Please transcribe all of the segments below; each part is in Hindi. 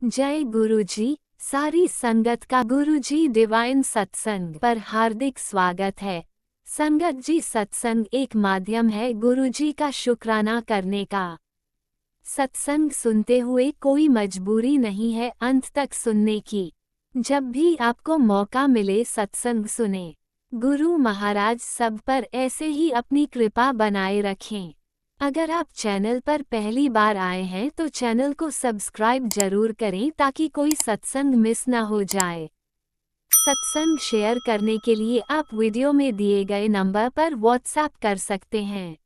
जय गुरुजी। सारी संगत का गुरुजी डिवाइन सत्संग पर हार्दिक स्वागत है। संगत जी, सत्संग एक माध्यम है गुरुजी का शुक्राना करने का। सत्संग सुनते हुए कोई मजबूरी नहीं है अंत तक सुनने की। जब भी आपको मौका मिले सत्संग सुने। गुरु महाराज सब पर ऐसे ही अपनी कृपा बनाए रखें। अगर आप चैनल पर पहली बार आए हैं तो चैनल को सब्सक्राइब जरूर करें ताकि कोई सत्संग मिस ना हो जाए। सत्संग शेयर करने के लिए आप वीडियो में दिए गए नंबर पर व्हाट्सएप कर सकते हैं।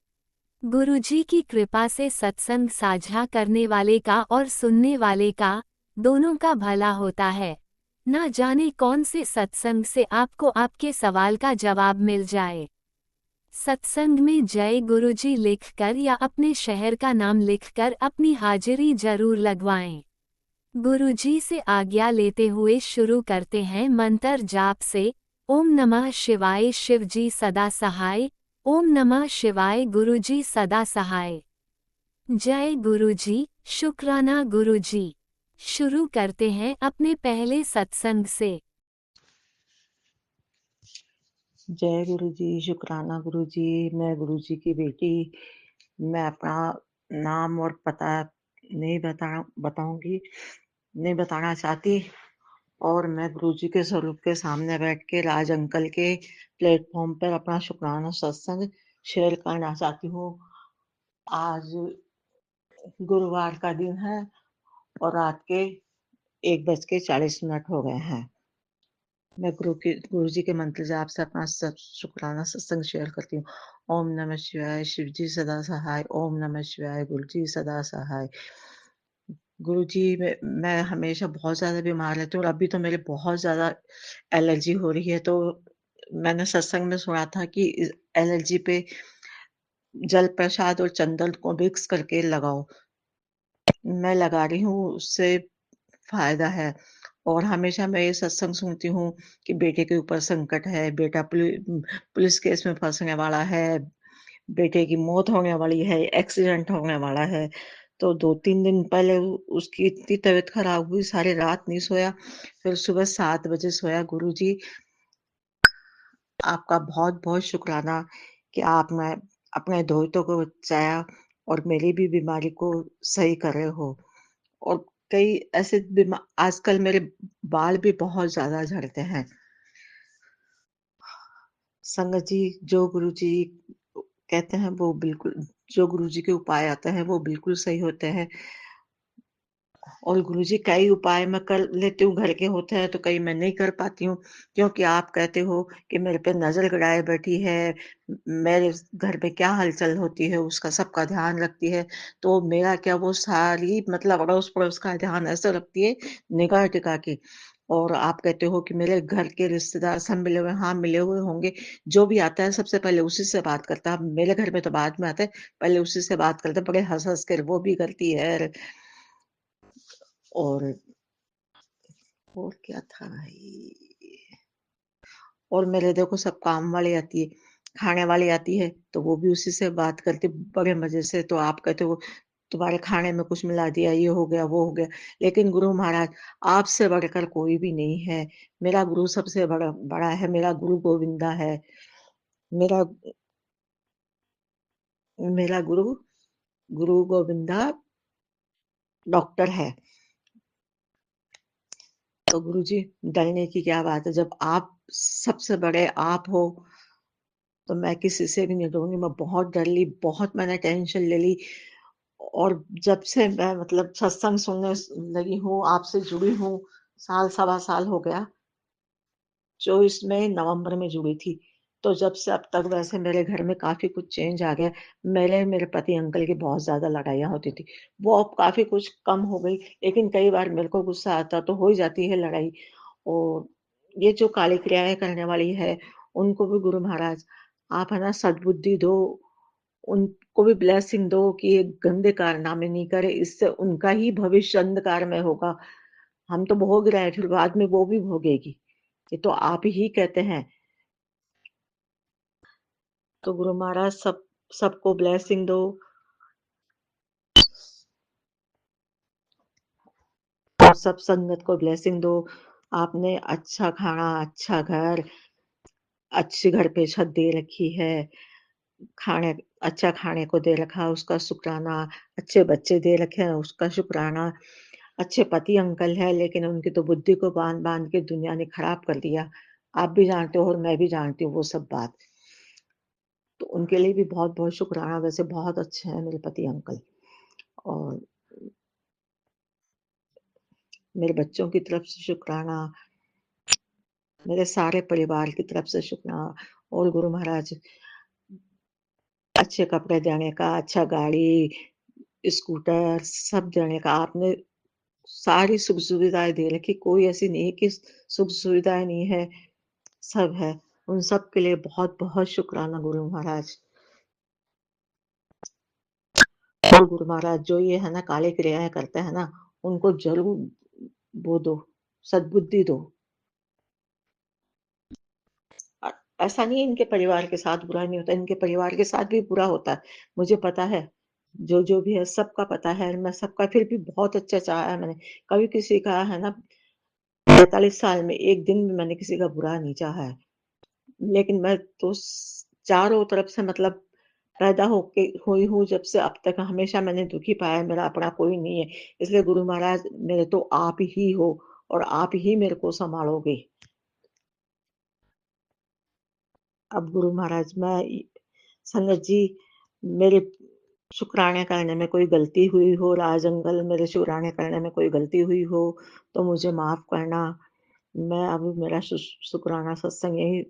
गुरुजी की कृपा से सत्संग साझा करने वाले का और सुनने वाले का, दोनों का भला होता है। ना जाने कौन से सत्संग से आपको आपके सवाल का जवाब मिल जाए। सत्संग में जय गुरुजी लिखकर या अपने शहर का नाम लिखकर अपनी हाजिरी जरूर लगवाएं। गुरुजी से आज्ञा लेते हुए शुरू करते हैं मंत्र जाप से। ओम नमः शिवाय शिवजी सदा सहाय। ओम नमः शिवाय गुरुजी सदा सहाय। जय गुरुजी, शुक्राना गुरुजी। शुरू करते हैं अपने पहले सत्संग से। जय गुरु जी, शुक्राना गुरु जी। मैं गुरु जी की बेटी। मैं अपना नाम और पता नहीं बताऊंगी, नहीं बताना चाहती। और मैं गुरु जी के स्वरूप के सामने बैठ के राज अंकल के प्लेटफॉर्म पर अपना शुक्राना सत्संग शेयर करना चाहती हूँ। आज गुरुवार का दिन है और रात के 1:40 हो गए हैं। मैं गुरु जी के मंत्र जाप से अपना शुक्राना सत्संग शेयर करती हूँ। ओम नमः शिवाय शिव जी सदा सहाय। ओम नमः शिवाय गुरु जी सदा सहाय। गुरु जी, मैं हमेशा बहुत ज्यादा बीमार रहती हूँ और अभी तो मेरे बहुत ज्यादा एलर्जी हो रही है। तो मैंने सत्संग में सुना था कि एलर्जी पे जल प्रसाद और चंदन को मिक्स करके लगाओ। मैं लगा रही हूँ, उससे फ़ायदा है। और हमेशा मैं ये सत्संग सुनती हूँ कि बेटे के ऊपर संकट है, बेटा पुलिस केस में फँसने वाला है, बेटे की मौत होने वाली है, एक्सीडेंट होने वाला है। तो 2-3 दिन पहले उसकी इतनी तबीयत खराब हुई, सारी रात नहीं सोया, फिर सुबह 7 बजे सोया। गुरुजी, आपका बहुत-बहुत शुक्राना कि आपने अपने दोहितों को बचाया और मेरी भी बीमारी को सही कर रहे हो। और कई ऐसे आजकल मेरे बाल भी बहुत ज़्यादा झड़ते हैं। संगत जी, जो गुरुजी कहते हैं वो बिल्कुल, जो गुरुजी के उपाय आते हैं वो बिल्कुल सही होते हैं। और गुरुजी, कई उपाय मैं कर लेती हूँ, घर के होते हैं तो कई मैं नहीं कर पाती हूँ, क्योंकि आप कहते हो कि मेरे पे नज़र गड़ाए बैठी है, मेरे घर में क्या हलचल होती है उसका सबका ध्यान रखती है। तो मेरा क्या, वो सारी मतलब अड़ोस-पड़ोस का ध्यान ऐसे रखती है, निगाह टिका के। और आप कहते हो कि मेरे घर के रिश्तेदार सब मिले हुए हैं, हाँ, मिले हुए होंगे। जो भी आता है सबसे पहले उसी से बात करता है। मेरे घर में तो बाद में आते हैं, पहले उसी से बात करते हैं, बड़े हँस-हँस के वो भी करती है। और और क्या था भाई? और मेरे देखो सब काम वाली आती है, खाने वाली आती है, तो वो भी उसी से बात करती बड़े मज़े से। तो आप कहते हो तुम्हारे खाने में कुछ मिला दिया, ये हो गया, वो हो गया। लेकिन गुरु महाराज, आपसे बढ़कर कोई भी नहीं है। मेरा गुरु सबसे बड़ा बड़ा है, मेरा गुरु गोविंदा है। मेरा मेरा गुरु, गुरु गोविंदा डॉक्टर है। तो गुरुजी, डरने की क्या बात है? जब आप सबसे बड़े आप हो, तो मैं किसी से भी नहीं डरूँगी। मैं बहुत डर ली, बहुत मैंने टेंशन ले ली। और जब से मैं मतलब सत्संग सुनने लगी हूँ, आपसे जुड़ी हूँ, साल सवा साल हो गया, 24 में नवंबर में जुड़ी थी। तो जब से अब तक वैसे मेरे घर में काफ़ी कुछ चेंज आ गया। मेरे पति अंकल की बहुत ज़्यादा लड़ाइयाँ होती थी। वो अब काफ़ी कुछ कम हो गई, लेकिन कई बार मेरे को गुस्सा आता तो हो ही जाती है लड़ाई। और ये जो काली क्रियाएँ करने वाली है, उनको भी गुरु महाराज आप है ना सद्बुद्धि दो, उनको भी ब्लेसिंग दो कि ये गंदे कारनामे नहीं करे, इससे उनका ही भविष्य अंधकार में होगा। हम तो भोग रहे हैं, फिर बाद में वो भी भोगेगी। ये तो आप ही कहते हैं। तो गुरु महाराज सबको ब्लेसिंग दो। और सब संगत को ब्लेसिंग दो। आपने अच्छा खाना, अच्छा घर, अच्छी घर पे छत दे रखी है, खाने अच्छा खाने को दे रखा, उसका शुक्राना, अच्छे बच्चे दे रखे हैं, उसका शुक्राना, अच्छे पति अंकल हैं, लेकिन उनकी तो बुद्धि को बाँध-बाँध के दुनिया ने खराब कर दिया। आप भी जानते हो और मैं भी जानती हूँ वो सब बात। तो उनके लिए भी बहुत-बहुत शुक्राना, वैसे बहुत अच्छे हैं मेरे पति अंकल। और मेरे बच्चों की तरफ से शुक्राना, मेरे सारे परिवार की तरफ से शुक्राना और गुरु महाराज अच्छे कपड़े देने का, अच्छा गाड़ी, स्कूटर सब देने का आपने सारी सुख-सुविधाएँ दे रखी, कोई ऐसी नहीं है कि सुख-सुविधाएँ नहीं है, सब है। उन सब के लिए बहुत-बहुत शुक्राना गुरु महाराज। और गुरु महाराज जो ये है ना काली क्रियाएँ करते हैं ना, उनको ज़रूर वो दो, सद्बुद्धि दो। अ, ऐसा नहीं है इनके परिवार के साथ बुरा नहीं होता, इनके परिवार के साथ भी बुरा होता है, मुझे पता है। जो भी है सबका पता है, मैं सबका फिर भी बहुत अच्छा चाहा है मैंने। कभी किसी का है ना 45 साल में 1 दिन भी मैंने किसी का बुरा नहीं चाहा है। लेकिन मैं तो चारों तरफ से मतलब पैदा होके हुई हूँ जब से अब तक हमेशा मैंने दुःख ही पाया है, मेरा अपना कोई नहीं है। इसलिए गुरु महाराज मेरे तो आप ही हो और आप ही मेरे को सँभालोगे। अब गुरु महाराज मैं संगत जी मेरे शुकराने करने में कोई गलती हुई हो, राज अंकल मेरे शुकराने करने में कोई गलती हुई हो, तो मुझे माफ़ करना। मैं अब मेरा शुकराना सत्संग यहीं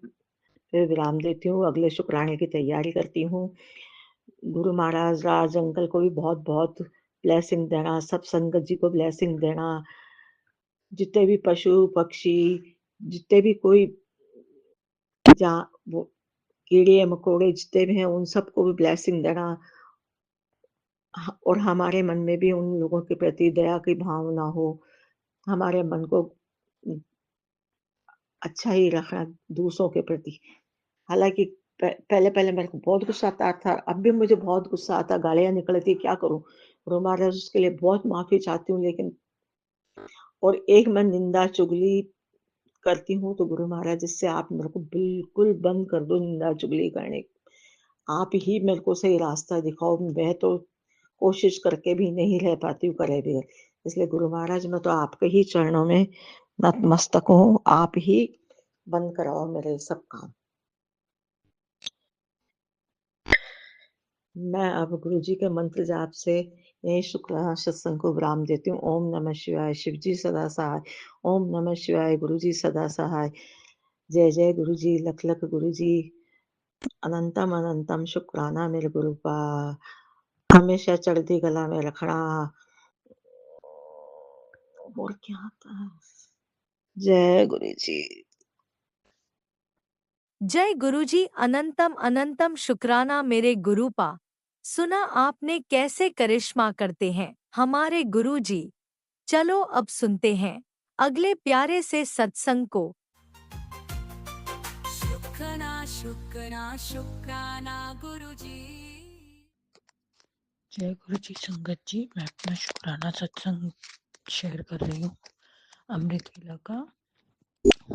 पे विराम देती हूँ, अगले शुकराने की तैयारी करती हूँ। गुरु महाराज, राज अंकल को भी बहुत-बहुत ब्लेसिंग देना, सब संगत जी को ब्लेसिंग देना, जितने भी पशु-पक्षी, जितने भी कोई जा वो कीड़े-मकोड़े जितने भी हैं, उन सबको भी ब्लेसिंग देना। और हमारे मन में भी उन लोगों के प्रति दया की भावना हो, हमारे मन को अच्छा ही रखना दूसरों के प्रति। हालाँकि पहले-पहले मेरे को बहुत गुस्सा आता था, अब भी मुझे बहुत गुस्सा आता, गालियाँ निकलती, क्या करूँ? और महाराज उसके लिए बहुत माफ़ी चाहती हूँ लेकिन और एक मैं निंदा चुगली करती हूँ तो गुरु महाराज इससे आप मेरे को बिल्कुल बंद कर दो निंदा चुगली करने। आप ही मेरे को सही रास्ता दिखाओ, मैं तो कोशिश करके भी नहीं रह पाती हूँ करे बगैर। इसलिए गुरु महाराज मैं तो आपके ही चरणों में नतमस्तक हूँ, आप ही बंद कराओ मेरे सब काम। मैं अब गुरु जी के मंत्र जाप से यही शुक्राना सत्संग को विराम देती हूँ। ओम नमः शिवाय, शिव जी सदा सहाय। ओम नमः शिवाय, गुरु जी सदा सहाय। जय जय गुरु जी, लख लख गुरु जी। अनंतम अनंतम शुक्राना मेरे गुरु का। हमेशा चढ़ती कला में रखना। और क्या आता है? जय गुरु जी। जय गुरुजी, अनंतम अनंतम शुक्राना मेरे गुरुपा। सुना आपने कैसे करिश्मा करते हैं हमारे गुरुजी। चलो अब सुनते हैं अगले प्यारे से सत्संग को। शुक्राना शुक्राना शुक्राना गुरुजी। जय गुरु जी संगत जी, मैं अपना शुक्राना सत्संग शेयर कर रही हूँ। अमृत वेला का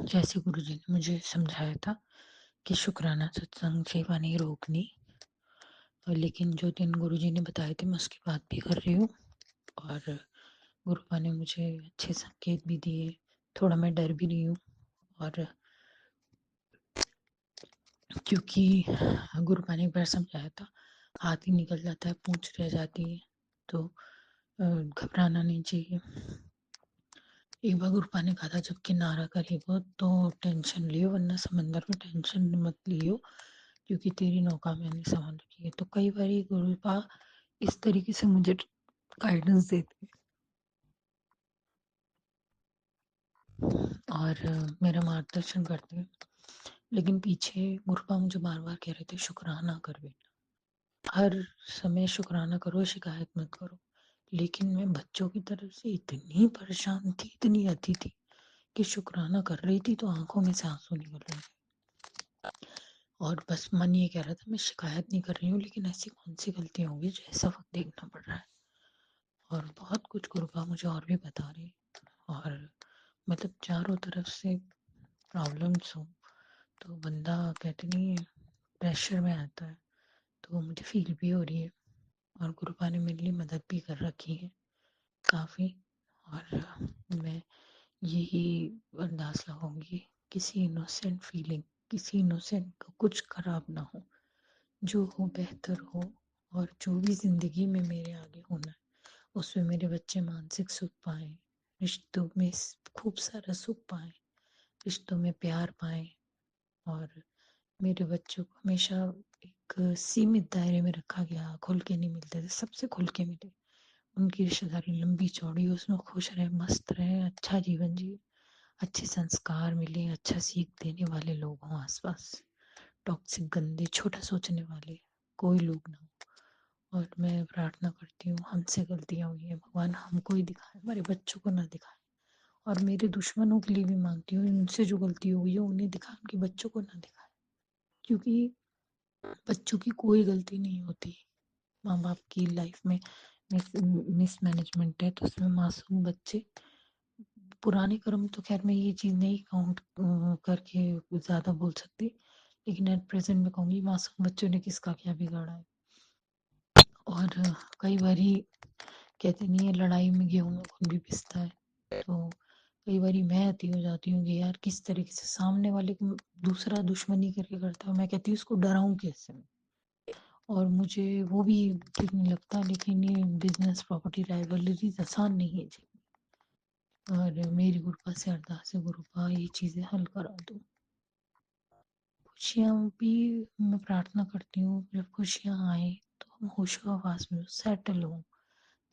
जैसे गुरु जी ने मुझे समझाया था कि शुक्राना सत्संग सेवा नहीं रोकनी, और लेकिन जो दिन गुरु जी ने बताए थे मैं उसकी बात भी कर रही हूँ। और गुरुपा ने मुझे अच्छे संकेत भी दिए, थोड़ा मैं डर भी रही हूँ। और क्योंकि गुरुपा ने एक बार समझाया था, हाथ ही निकल जाता है, पूंछ रह जाती है, तो घबराना नहीं चाहिए। एक बार गुरुपा ने कहा था जब किनारा करेगा तो टेंशन लियो, वरना समंदर में टेंशन मत लियो, क्योंकि तेरी नौका मैंने संभाल रखी है। तो कई बार गुरुपा इस तरीके से मुझे गाइडेंस देते और मेरा मार्गदर्शन करते हैं। लेकिन पीछे गुरुपा मुझे बार बार कह रहे थे शुक्राना कर बेटा, हर समय शुक्राना करो, शिकायत मत करो। लेकिन मैं बच्चों की तरफ से इतनी परेशान थी, इतनी अति थी कि शुक्राना कर रही थी तो आंखों में से आंसू निकल रहे थे। और बस मन ये कह रहा था मैं शिकायत नहीं कर रही हूँ, लेकिन ऐसी कौन सी गलती होगी जो ऐसा वक्त देखना पड़ रहा है। और बहुत कुछ गुरुपा मुझे और भी बता रही है। मतलब चारों तरफ से प्रॉब्लम्स हो तो बंदा कहते नहीं है प्रेशर में आता है, तो मुझे फील भी हो रही है और गुरुपा ने मेरे लिए मदद भी कर रखी है काफ़ी। और मैं यही अरदास लगाऊंगी किसी इनोसेंट फीलिंग, किसी इनोसेंट का कुछ खराब ना हो, जो हो बेहतर हो, और जो भी ज़िंदगी में मेरे आगे होना है उसमें मेरे बच्चे मानसिक सुख पाएँ, रिश्तों में खूब सारा सुख पाएँ, रिश्तों में प्यार पाएँ, और मेरे बच्चों को हमेशा एक सीमित दायरे में रखा गया, खुल के नहीं मिलते थे, सबसे खुल के मिले। उनकी रिश्तेदारी लंबी चौड़ी, उसमें खुश रहे, मस्त रहे, अच्छा जीवन जिए, अच्छे संस्कार मिले, अच्छा सीख देने वाले लोग हों आसपास, टॉक्सिक गंदे छोटा सोचने वाले कोई लोग ना हो। और मैं प्रार्थना करती हूँ हमसे गलतियाँ हुई हैं भगवान हमको ही दिखाए, हमारे बच्चों को ना दिखाए, और मेरे दुश्मनों के लिए भी मांगती हूँ उनसे जो गलती हुई है उन्हें दिखाए, उनके बच्चों को ना दिखाए, क्योंकि बच्चों की कोई गलती नहीं होती। माँ बाप की लाइफ में मिसमैनेजमेंट है तो उसमें मासूम बच्चे, पुराने कर्म तो खैर मैं ये चीज़ नहीं काउंट करके ज़्यादा बोल सकती, लेकिन एट प्रेजेंट मैं कहूँगी मासूम बच्चों ने किसका क्या बिगाड़ा है। और कई बारी कहते नहीं है लड़ाई में गेहूं में खून भी पिसता है, तो कई बारी मैं अति हो जाती हूँ कि यार किस तरीके से सामने वाले को दूसरा दुश्मनी करके करता है, मैं कहती हूँ उसको डराऊं कैसे मैं। और मुझे वो भी ठीक नहीं लगता, लेकिन ये बिजनेस प्रॉपर्टी राइवलरीज आसान नहीं है जी। और मेरी गुरुपा से अरदास है गुरुपा ये चीज़ें हल करा दो। खुशियाँ भी मैं प्रार्थना करती हूँ जब खुशियाँ आए तो हम होशो हवास में सेटल हो,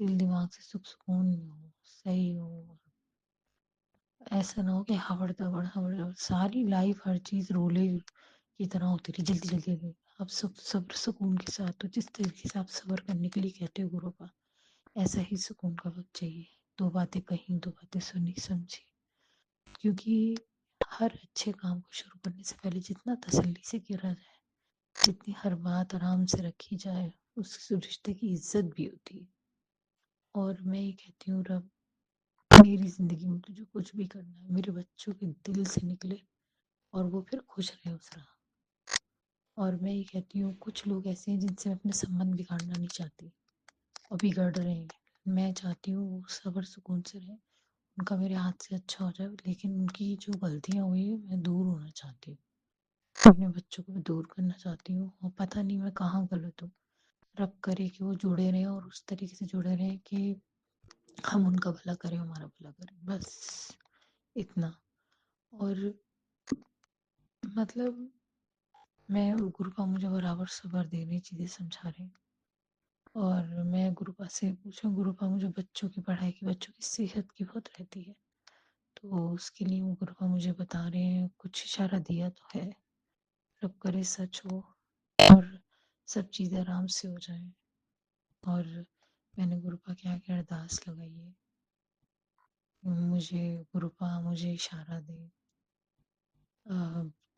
दिल दिमाग से सुख सुकून में हो, सही हो। ऐसा ना हो कि हवड़ दबड़ हवड़ दबड़ सारी लाइफ हर चीज़ रोले की तरह होती रही जल्दी जल्दी जल्दी। आप सब सब्र सुकून के साथ, तो जिस तरीके से आप सब्र करने के लिए कहते हो गुरुपा, ऐसा ही सुकून का वक्त चाहिए। दो बातें कही, दो बातें सुनी समझी, क्योंकि हर अच्छे काम को शुरू करने से पहले जितना तसल्ली से किया जाए, जितनी हर बात आराम से रखी जाए, उस रिश्ते की इज्जत भी होती है। और मैं ये कहती हूँ रब मेरी जिंदगी में तो जो कुछ भी करना है मेरे बच्चों के दिल से निकले और वो फिर खुश रहे उस राह। और मैं ये कहती हूँ कुछ लोग ऐसे हैं जिनसे मैं अपने संबंध बिगाड़ना नहीं चाहती और बिगड़ रहे हैं, मैं चाहती हूँ वो सब्र सुकून से रहे, उनका मेरे हाथ से अच्छा हो जाए, लेकिन उनकी जो गलतियाँ हुई है मैं दूर होना चाहती हूँ, अपने बच्चों को भी दूर करना चाहती हूँ। और पता नहीं मैं कहाँ गलत हूँ, रब करे कि वो जुड़े रहें और उस तरीके से जुड़े रहें कि हम उनका भला करें, हमारा भला करें, बस इतना। और मतलब मैं गुरुपा मुझे बराबर सब्र दे रही, चीज़ें समझा रहे हैं। और मैं गुरुपा से पूछूं गुरुपा मुझे बच्चों की पढ़ाई की, बच्चों की सेहत की बहुत रहती है, तो उसके लिए वो गुरुपा मुझे बता रहे हैं, कुछ इशारा दिया तो है, रब करे सच हो और सब चीज़ें आराम से हो जाए। और मैंने गुरुपा के आगे अरदास लगाई है, मुझे गुरुपा मुझे इशारा दे।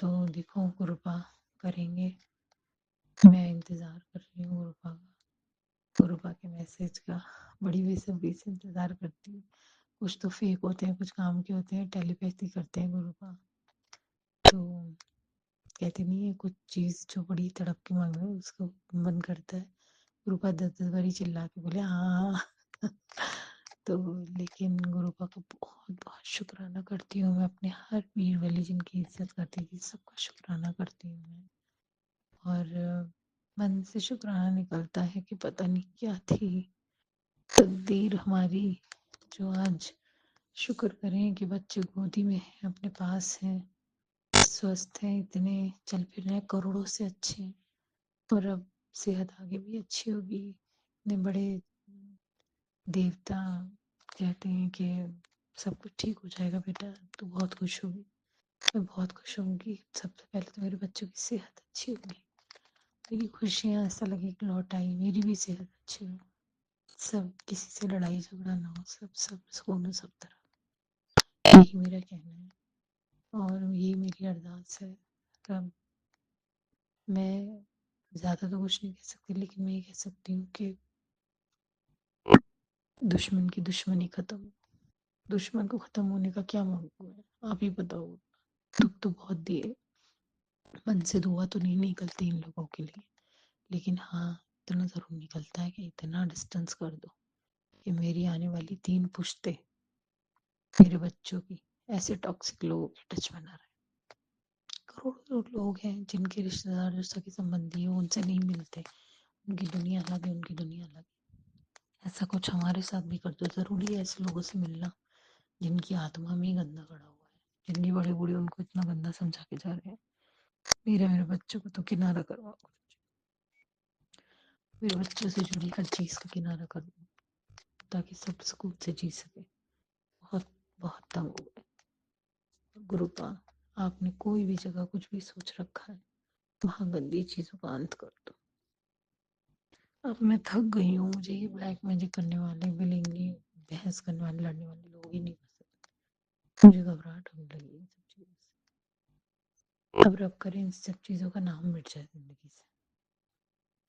तो देखो गुरुपा करेंगे, मैं इंतज़ार कर रही हूँ गुरुपा का, गुरुपा के मैसेज का बड़ी बेसब्री से इंतज़ार करती हूँ। कुछ तो फेक होते हैं, कुछ काम के होते हैं, टेलीपैथी करते हैं गुरुपा। तो कहते नहीं है कुछ चीज़ जो बड़ी तड़प के मांगे उसको मन करता है, गुरुपा 10-10 बारी चिल्ला के बोले हाँ हाँ। तो लेकिन गुरुपा का बहुत बहुत शुक्राना करती हूँ मैं, अपने हर वीर वली जिनकी इज्जत करती थी सबका शुक्राना करती हूँ मैं। और मन से शुक्राना निकलता है कि पता नहीं क्या थी तकदीर हमारी, जो आज शुक्र करें कि बच्चे गोदी में हैं, अपने पास हैं, स्वस्थ हैं, इतने चल फिर रहे हैं, करोड़ों से अच्छे हैं। और अब सेहत आगे भी अच्छी होगी, इतने बड़े देवता कहते हैं कि सब कुछ ठीक हो जाएगा बेटा, तो बहुत खुश होगी, मैं बहुत खुश होंगी। सबसे पहले तो मेरे बच्चों की सेहत अच्छी होगी, मेरी खुशियाँ ऐसा लगे कि लौट आई, मेरी भी सेहत अच्छी हो, सब किसी से लड़ाई झगड़ा ना हो, सब सब सुकून हो सब तरह, यही मेरा कहना है और ये मेरी अरदास है। रब मैं ज़्यादा तो कुछ नहीं कह सकती, लेकिन मैं ये कह सकती हूँ कि दुश्मन की दुश्मनी खत्म हो, दुश्मन को खत्म होने का क्या मांगू मैं, आप ही बताओ। दुख तो बहुत दिए, मन से दुआ तो नहीं निकलती इन लोगों के लिए, लेकिन हाँ इतना जरूर निकलता है कि इतना डिस्टेंस कर दो कि मेरी आने वाली 3 पुश्तें मेरे बच्चों की ऐसे टॉक्सिक लोगों के टच में ना रहे। करोड़ों लोग हैं जिनके रिश्तेदार जो सगे संबंधी हो उनसे नहीं मिलते, उनकी दुनिया अलग है, उनकी दुनिया अलग है। ऐसा कुछ हमारे साथ भी कर दो। जरूरी है ऐसे लोगों से मिलना जिनकी आत्मा में ही गंदा पड़ा हुआ है, जिनकी बड़े बूढ़े उनको इतना गंदा समझा के जा रहे हैं। मेरे बच्चों को तो किनारा करवाओ, मेरे बच्चों से जुड़ी हर चीज का किनारा कर दो ताकि सब सुकून से जी सके। बहुत बहुत तंग हो गए। गुरुपा, आपने कोई भी जगह कुछ भी सोच रखा है वहां गंदी चीजों का अंत कर दो। अब मैं थक गई हूँ, मुझे ये ब्लैक मैजिक करने वाले, विलिंगली बहस करने वाले, लड़ने वाले लोग ही नहीं पसंद। मुझे घबराहट होने लगी इन सब चीजों से। अब रब करे इन सब चीजों का नाम मिट जाए जिंदगी से।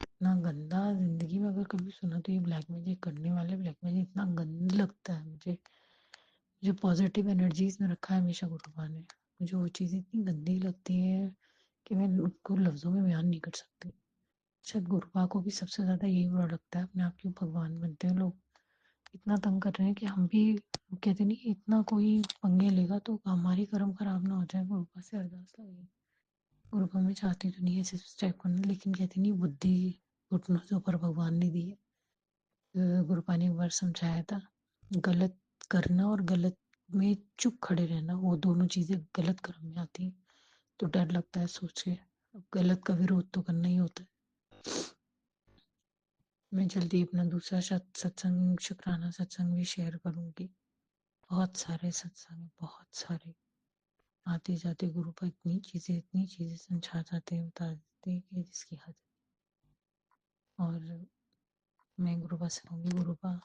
इतना गंदा जिंदगी में अगर कभी सुना तो ये ब्लैक मैजिक करने वाले, ब्लैक मैजिक इतना गंदा लगता है मुझे। जो पॉजिटिव एनर्जीज में रखा है हमेशा गुरुपा ने, मुझे वो चीज़ें इतनी गंदी लगती है कि मैं उनको लफ्जों में बयान नहीं कर सकती। शायद गुरुपा को भी सबसे ज्यादा यही बुरा लगता है, अपने आप क्यों भगवान बनते हैं लोग। इतना तंग कर रहे हैं कि हम भी कहते नहीं, इतना कोई पंगे लेगा तो हमारी कर्म खराब ना हो जाए। गुरुपा से अरदास लगी। गुरुपा में चाहती तो नहीं है इस टाइप करना, लेकिन कहते नहीं बुद्धि घुटनों से ऊपर भगवान ने दी है। गुरुपा ने एक बार समझाया था, गलत करना और गलत में चुप खड़े रहना, वो दोनों चीजें गलत कर्म में आती हैं। तो डर लगता है सोच के, अब गलत का विरोध तो करना ही होता है। मैं जल्दी अपना दूसरा सत्संग, शुक्राना सत्संग भी शेयर करूंगी। बहुत सारे सत्संग, बहुत सारे आते जाते गुरुपा इतनी चीजें समझा जाते हैं, बता देते हैं कि जिसकी हद। और मैं गुरुपा से कहूँगी, गुरुपा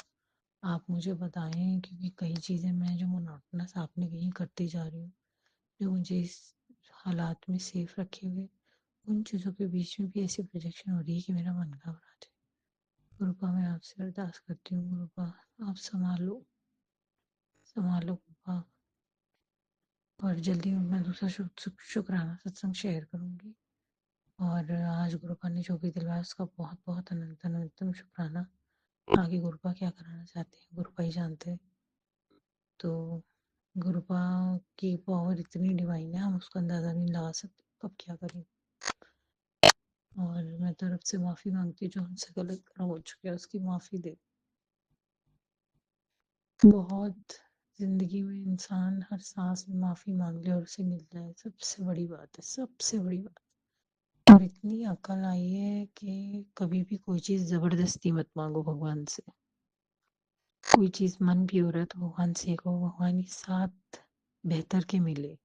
आप मुझे बताएं, क्योंकि कई चीज़ें मैं जो मोनोटोनस आपने कहीं करती जा रही हूँ, जो मुझे इस हालात में सेफ रखे हुए, उन चीज़ों के बीच में भी ऐसी प्रोजेक्शन हो रही है कि मेरा मन घबरा जाए। गुरुपा मैं आपसे अरदास करती हूँ, गुरुपा आप संभालो संभालो गुरुपा। और जल्दी मैं दूसरा शुक्राना सत्संग शेयर करूँगी। और आज गुरुपा ने जो भी दिलवाया उसका बहुत बहुत अनंत अनंतम शुक्राना। आगे गुरुपा क्या कराना चाहते हैं गुरुपा ही जानते हैं। तो गुरुपा की पावर इतनी डिवाइन है, हम उसका अंदाजा नहीं लगा सकते, कब क्या करें। और मैं तरफ से माफी मांगती हूँ, जो हमसे गलत कर्म हो चुके हैं उसकी माफी दे। बहुत जिंदगी में इंसान हर सांस में माफी मांग ले और उसे मिल जाए, सबसे बड़ी बात है, सबसे बड़ी बात। और इतनी अकल आई है कि कभी भी कोई चीज जबरदस्ती मत मांगो भगवान से। कोई चीज मन भी हो रहा है तो भगवान से कहो, भगवान के साथ बेहतर के मिले।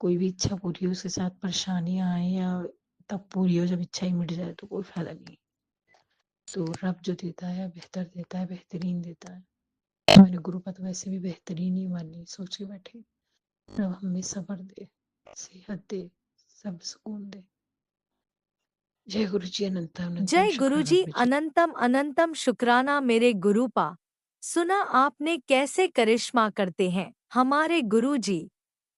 कोई भी इच्छा पूरी हो, उसके साथ परेशानियां आए या तब पूरी हो जब इच्छा ही मिट जाए तो कोई फायदा नहीं। तो रब जो देता है बेहतर देता है, बेहतरीन देता है। मैंने गुरुपा तो वैसे भी बेहतरीन ही मानी, सोच के बैठे रब हमें सब्र दे, सेहत दे, सब सुकून दे। जय गुरु जी, अनंतम अनंतम जय शुक्राना गुरुजी, गुरु जी। अनंतम अनंतम शुक्राना मेरे गुरुपा। सुना आपने कैसे करिश्मा करते हैं हमारे गुरुजी।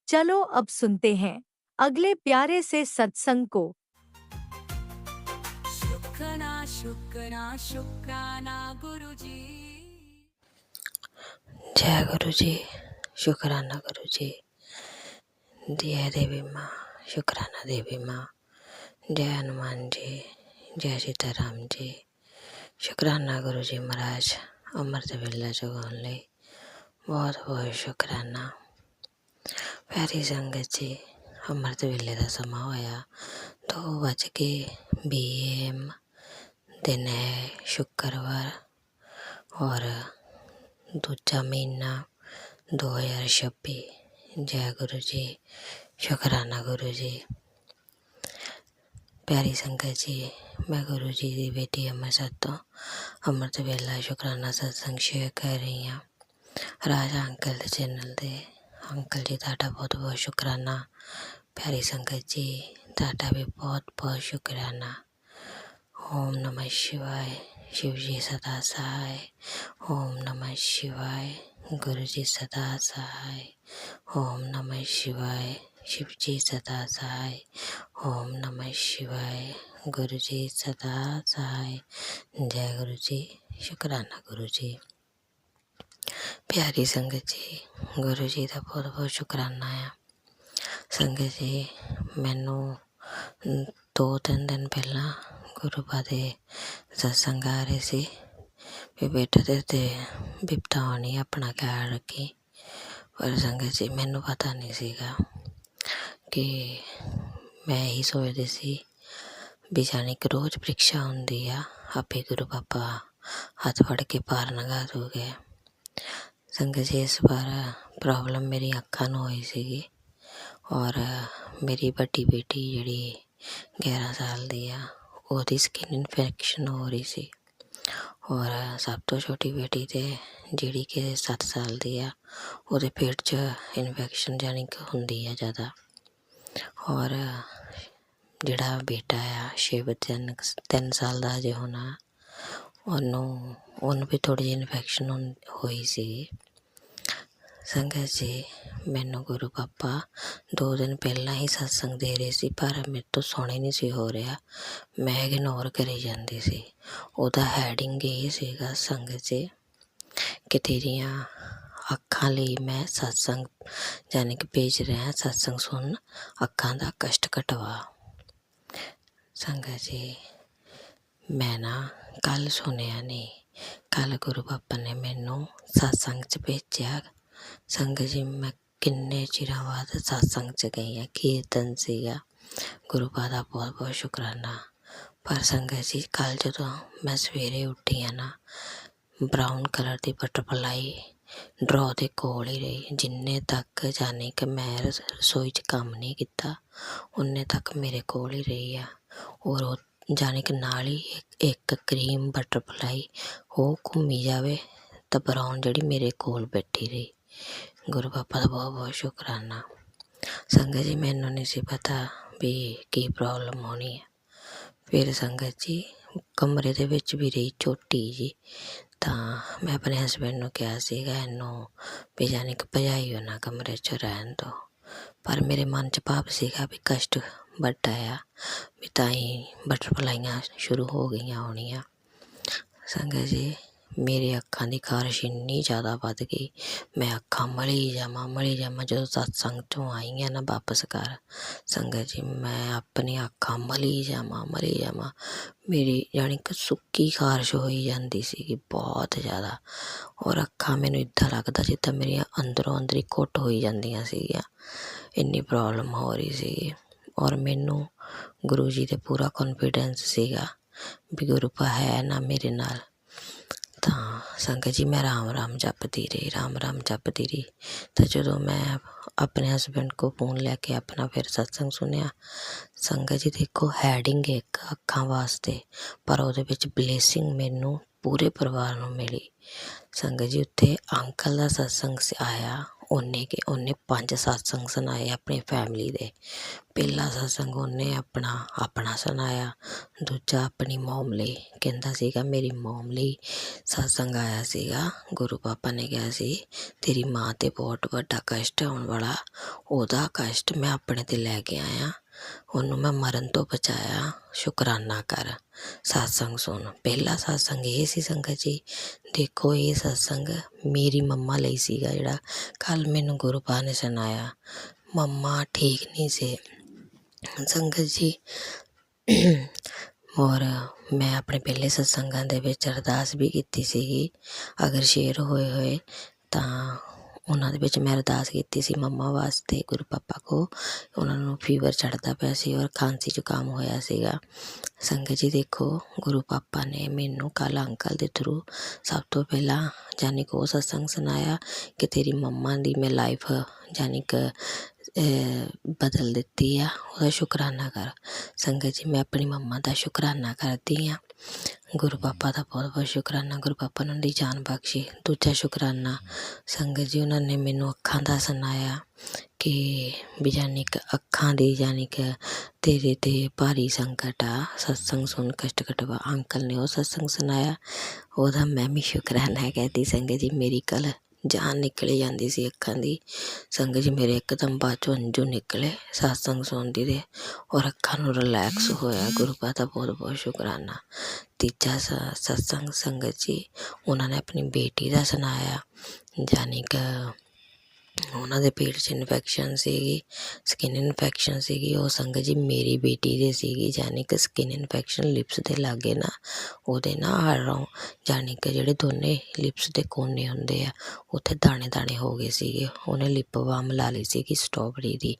चलो अब सुनते हैं अगले प्यारे से सत्संग को। शुक्राना शुक्राना शुक्राना गुरुजी। जय गुरु जी, शुक्राना गुरु जी। जय देवी माँ, शुक्राना देवी माँ। जय हनुमान जी, जय सीताराम जी। शुक्राना गुरु जी महाराज, अमृत वेला जगाउण ਲਈ बहुत बहुत शुक्राना। प्यारी संगत जी, अमृत वेले का समा होया 2:20 AM। दिन है शुक्रवार और दूजा महीना 2026। जय गुरु जी, शुक्राना गुरु जी। प्यारी संगत जी, मैं गुरु जी की बेटी अमृतसर तो अमृत वेला शुक्राना सत्संग शेयर कर रही हाँ। राजा अंकल के चैनल दे। अंकल जी ताड़ा बहुत बहुत शुक्राना। प्यारी संगत जी ताड़ा भी बहुत बहुत शुक्राना। ओम नमः शिवाय। शिव जी सदा सहाय। ओम नमः शिवाय। गुरु जी सदा सहाय। ओम नमः शिवाय। शिव जी सदा सहाय। ओम नमः शिवाय। गुरु जी सदा सहाय। जय गुरु जी। शुकराना गुरु जी। प्यारी संगत जी, गुरु जी का बहुत बहुत शुकराना है। संगत जी, मैनू 2-3 दिन पहला गुरु बा दे सत्संग आ रहे सी भी बेटा तेरे ते बिपता आनी, अपना ख्याल रखी। पर संगत जी मैनू पता नहीं सीगा कि मैं यही सोचती सी भी जानी कि रोज़ परीक्षा होंदी आ, आपे गुरु पापा हाथ फड़ के पार लंघा दोगे। संगत जी इस बार प्रॉब्लम मेरी अक्खां नूं होई सीगी और मेरी बड़ी बेटी जिहड़ी 11 साल दी आ, ओहदी स्किन इन्फेक्शन हो रही सी और सब तो छोटी बेटी ते जिहड़ी कि 7 साल दी आ, ओहदे पेट च इन्फेक्शन जानी कि हुंदी आ ज़्यादा। और जिहड़ा बेटा आ 3 साल दा अजे होना, ਉਹਨੂੰ भी थोड़ी जी इन्फेक्शन हुई सी। संगत जी, मैनू गुरु पापा 2 दिन पहला ही सत्संग दे रहे सी, पर मेरे तो सुन ही नहीं सी हो रहा, मैं इग्नोर करी जाती सी। ਉਹਦਾ हैडिंग ये सीगा संगत जी कि तेरियां अखां ਲਈ मैं सत्संग जाने कि भेज रहा, सत्संग सुन, अखां दा कष्ट कटवा। संगत जी, मैं ना कल सुनिया नहीं, कल गुरु पापा ने मैनू सत्संग च भेजा। संगत जी, मैं किन्ने चिरां बाद सत्संग च गई हाँ, कीर्तन सीगा, गुरु पा दा बहुत बहुत शुकराना। पर संगत जी, कल जदों मैं सवेरे उठी हाँ ना, ब्राउन कलर की बटरफ्लाई ड्रॉ के कोल ही रही, जिन्ने तक जाने कि मैं रसोई च कम नहीं किया, उन्ने तक मेरे कोल ही रही है। और जाने कि नाल ही एक क्रीम बटरफ्लाई वो घूमी जाए तो ब्राउन जिहड़ी मेरे कोल बैठी रही। गुरु पापा का बहुत बहुत शुकराना। संगत जी, मैनू नहीं सी पता भी की प्रॉब्लम होनी है। फिर संगत जी कमरे दे विच भी रही छोटी जी, तो मैं अपने हसबैंड नूं कहा सीगा इनू भी जाने कि भजाई ना कमरे च रहन दो, पर मेरे मन च भाव सीगा भी कष्ट बड़ा आ, भी ताई बटरफ्लाइयां शुरू हो गई होनियां। संगत जी, मेरी अखां की खारिश इन्नी ज़्यादा वध गई, मैं अखां मली जावां जो सत्संग चों आई हाँ ना वापस घर। संगत जी, मैं अपनी अखां मली जावां मेरी जानी कि सुक्की खारिश होई जाती सी बहुत ज़्यादा, और अखां मैनू इदां लगदा जिद्दां मेरियां अंदरों अंदर ही घुट होई जांदियां सीगियां, इन्नी प्रॉब्लम हो रही सी। और मैनू गुरु जी ते पूरा कॉन्फिडेंस सीगा भी गुरु पा है ना मेरे नाल। तो संगत जी, मैं राम राम जपती रही। तो जो मैं अपने हसबैंड को फोन लैके अपना फिर सत्संग सुनिया, संगत जी देखो हैडिंग एक अखां वास्ते, पर ਉਹਦੇ ਵਿੱਚ ब्लेसिंग मैनू पूरे परिवार ਨੂੰ मिली। संगत जी, उत्थे अंकल का सत्संग आया, उन्हें 5 सत्संग सुनाए अपनी फैमिली दे। पहला सत्संग उन्हें अपना सुनाया, दूजा अपनी मोम लई, कहंदा सीगा मेरी मोम लई सत्संग आया सीगा, गुरु पापा ने कहा सी तेरी माँ ते बहुत वड्डा कष्ट आउण वाला, ओहदा कष्ट मैं अपने ते लैके आया, ਉਹਨੂੰ मैं मरण तो बचाया, शुकराना कर, सत्संग सुन। पहला सत्संग ये सी संगत जी, देखो ये सत्संग मेरी मम्मा लई सीगा जिहड़ा कल मैनू गुरु पा ने सुनाया। मम्मा ठीक नहीं से संगत जी। और मैं अपने पहले सत्संगां दे विच अरदास भी कीती सीगी, अगर शेयर होए तां उन्हां दे विच मैं अरदास कीती सी मम्मा वास्ते गुरु पापा को, उन्हां नूं फीवर चढ़दा पिया सी और खांसी जुकाम होया सीगा। संगत जी देखो, गुरु पापा ने मैनू कल अंकल दे थ्रू सब तो पहला जानी कि वो सत्संग सुनाया कि तेरी मम्मा दी मैं लाइफ जानी कि बदल दित्ती आ, ਉਹਦਾ शुकराना कर। संगत जी, मैं अपनी मम्मा का शुकराना करती हाँ, गुरु पापा का बहुत बहुत शुकराना, गुरु पापा ने उन्हें जान बख्शी। दूजा शुकराना संगत जी, उन्होंने मैनू अखां का सुनाया कि भी जानी कि अखां दी जानी कि तेरे ते भारी संकट आ, सत्संग सुन कष्ट कटवा। अंकल ने वो सत्संग सुनाया, ਉਹਦਾ मैं भी शुकराना कहती। संगत जी, मेरी कल जान निकली जाती सी अखां दी। संगत जी मेरे एकदम बाद चों अंजू निकले सत्संग सुणदी दे और अखां नूं रिलैक्स होया। गुरु पाक दा बहुत बहुत शुकराना। तीजा सत्संग संगत जी उन्होंने ने अपनी बेटी दा सुनाया, जानी कि ਉਹਨਾਂ ਦੇ ਪੇਟ 'ਚ ਇਨਫੈਕਸ਼ਨ ਸੀਗੀ, ਸਕਿਨ ਇਨਫੈਕਸ਼ਨ ਸੀਗੀ। ਉਹ ਸੰਗਤ ਜੀ ਮੇਰੀ ਬੇਟੀ ਦੇ ਸੀਗੀ, ਜਾਣੀ ਕਿ ਸਕਿਨ ਇਨਫੈਕਸ਼ਨ ਲਿਪਸ ਦੇ ਲਾਗੇ ਨਾ ਉਹਦੇ ਨਾ ਹੜੋਂ, ਜਾਣੀ ਕਿ ਜਿਹੜੇ ਦੋਨੇ ਲਿਪਸ ਦੇ ਕੋਨੇ ਹੁੰਦੇ ਆ ਉੱਥੇ ਦਾਣੇ ਦਾਣੇ ਹੋ ਗਏ ਸੀਗੇ। ਉਹਨੇ ਲਿਪ ਬਾਮ ਲਾ ਲਈ ਸੀਗੀ ਸਟ੍ਰਾਬੇਰੀ ਦੀ,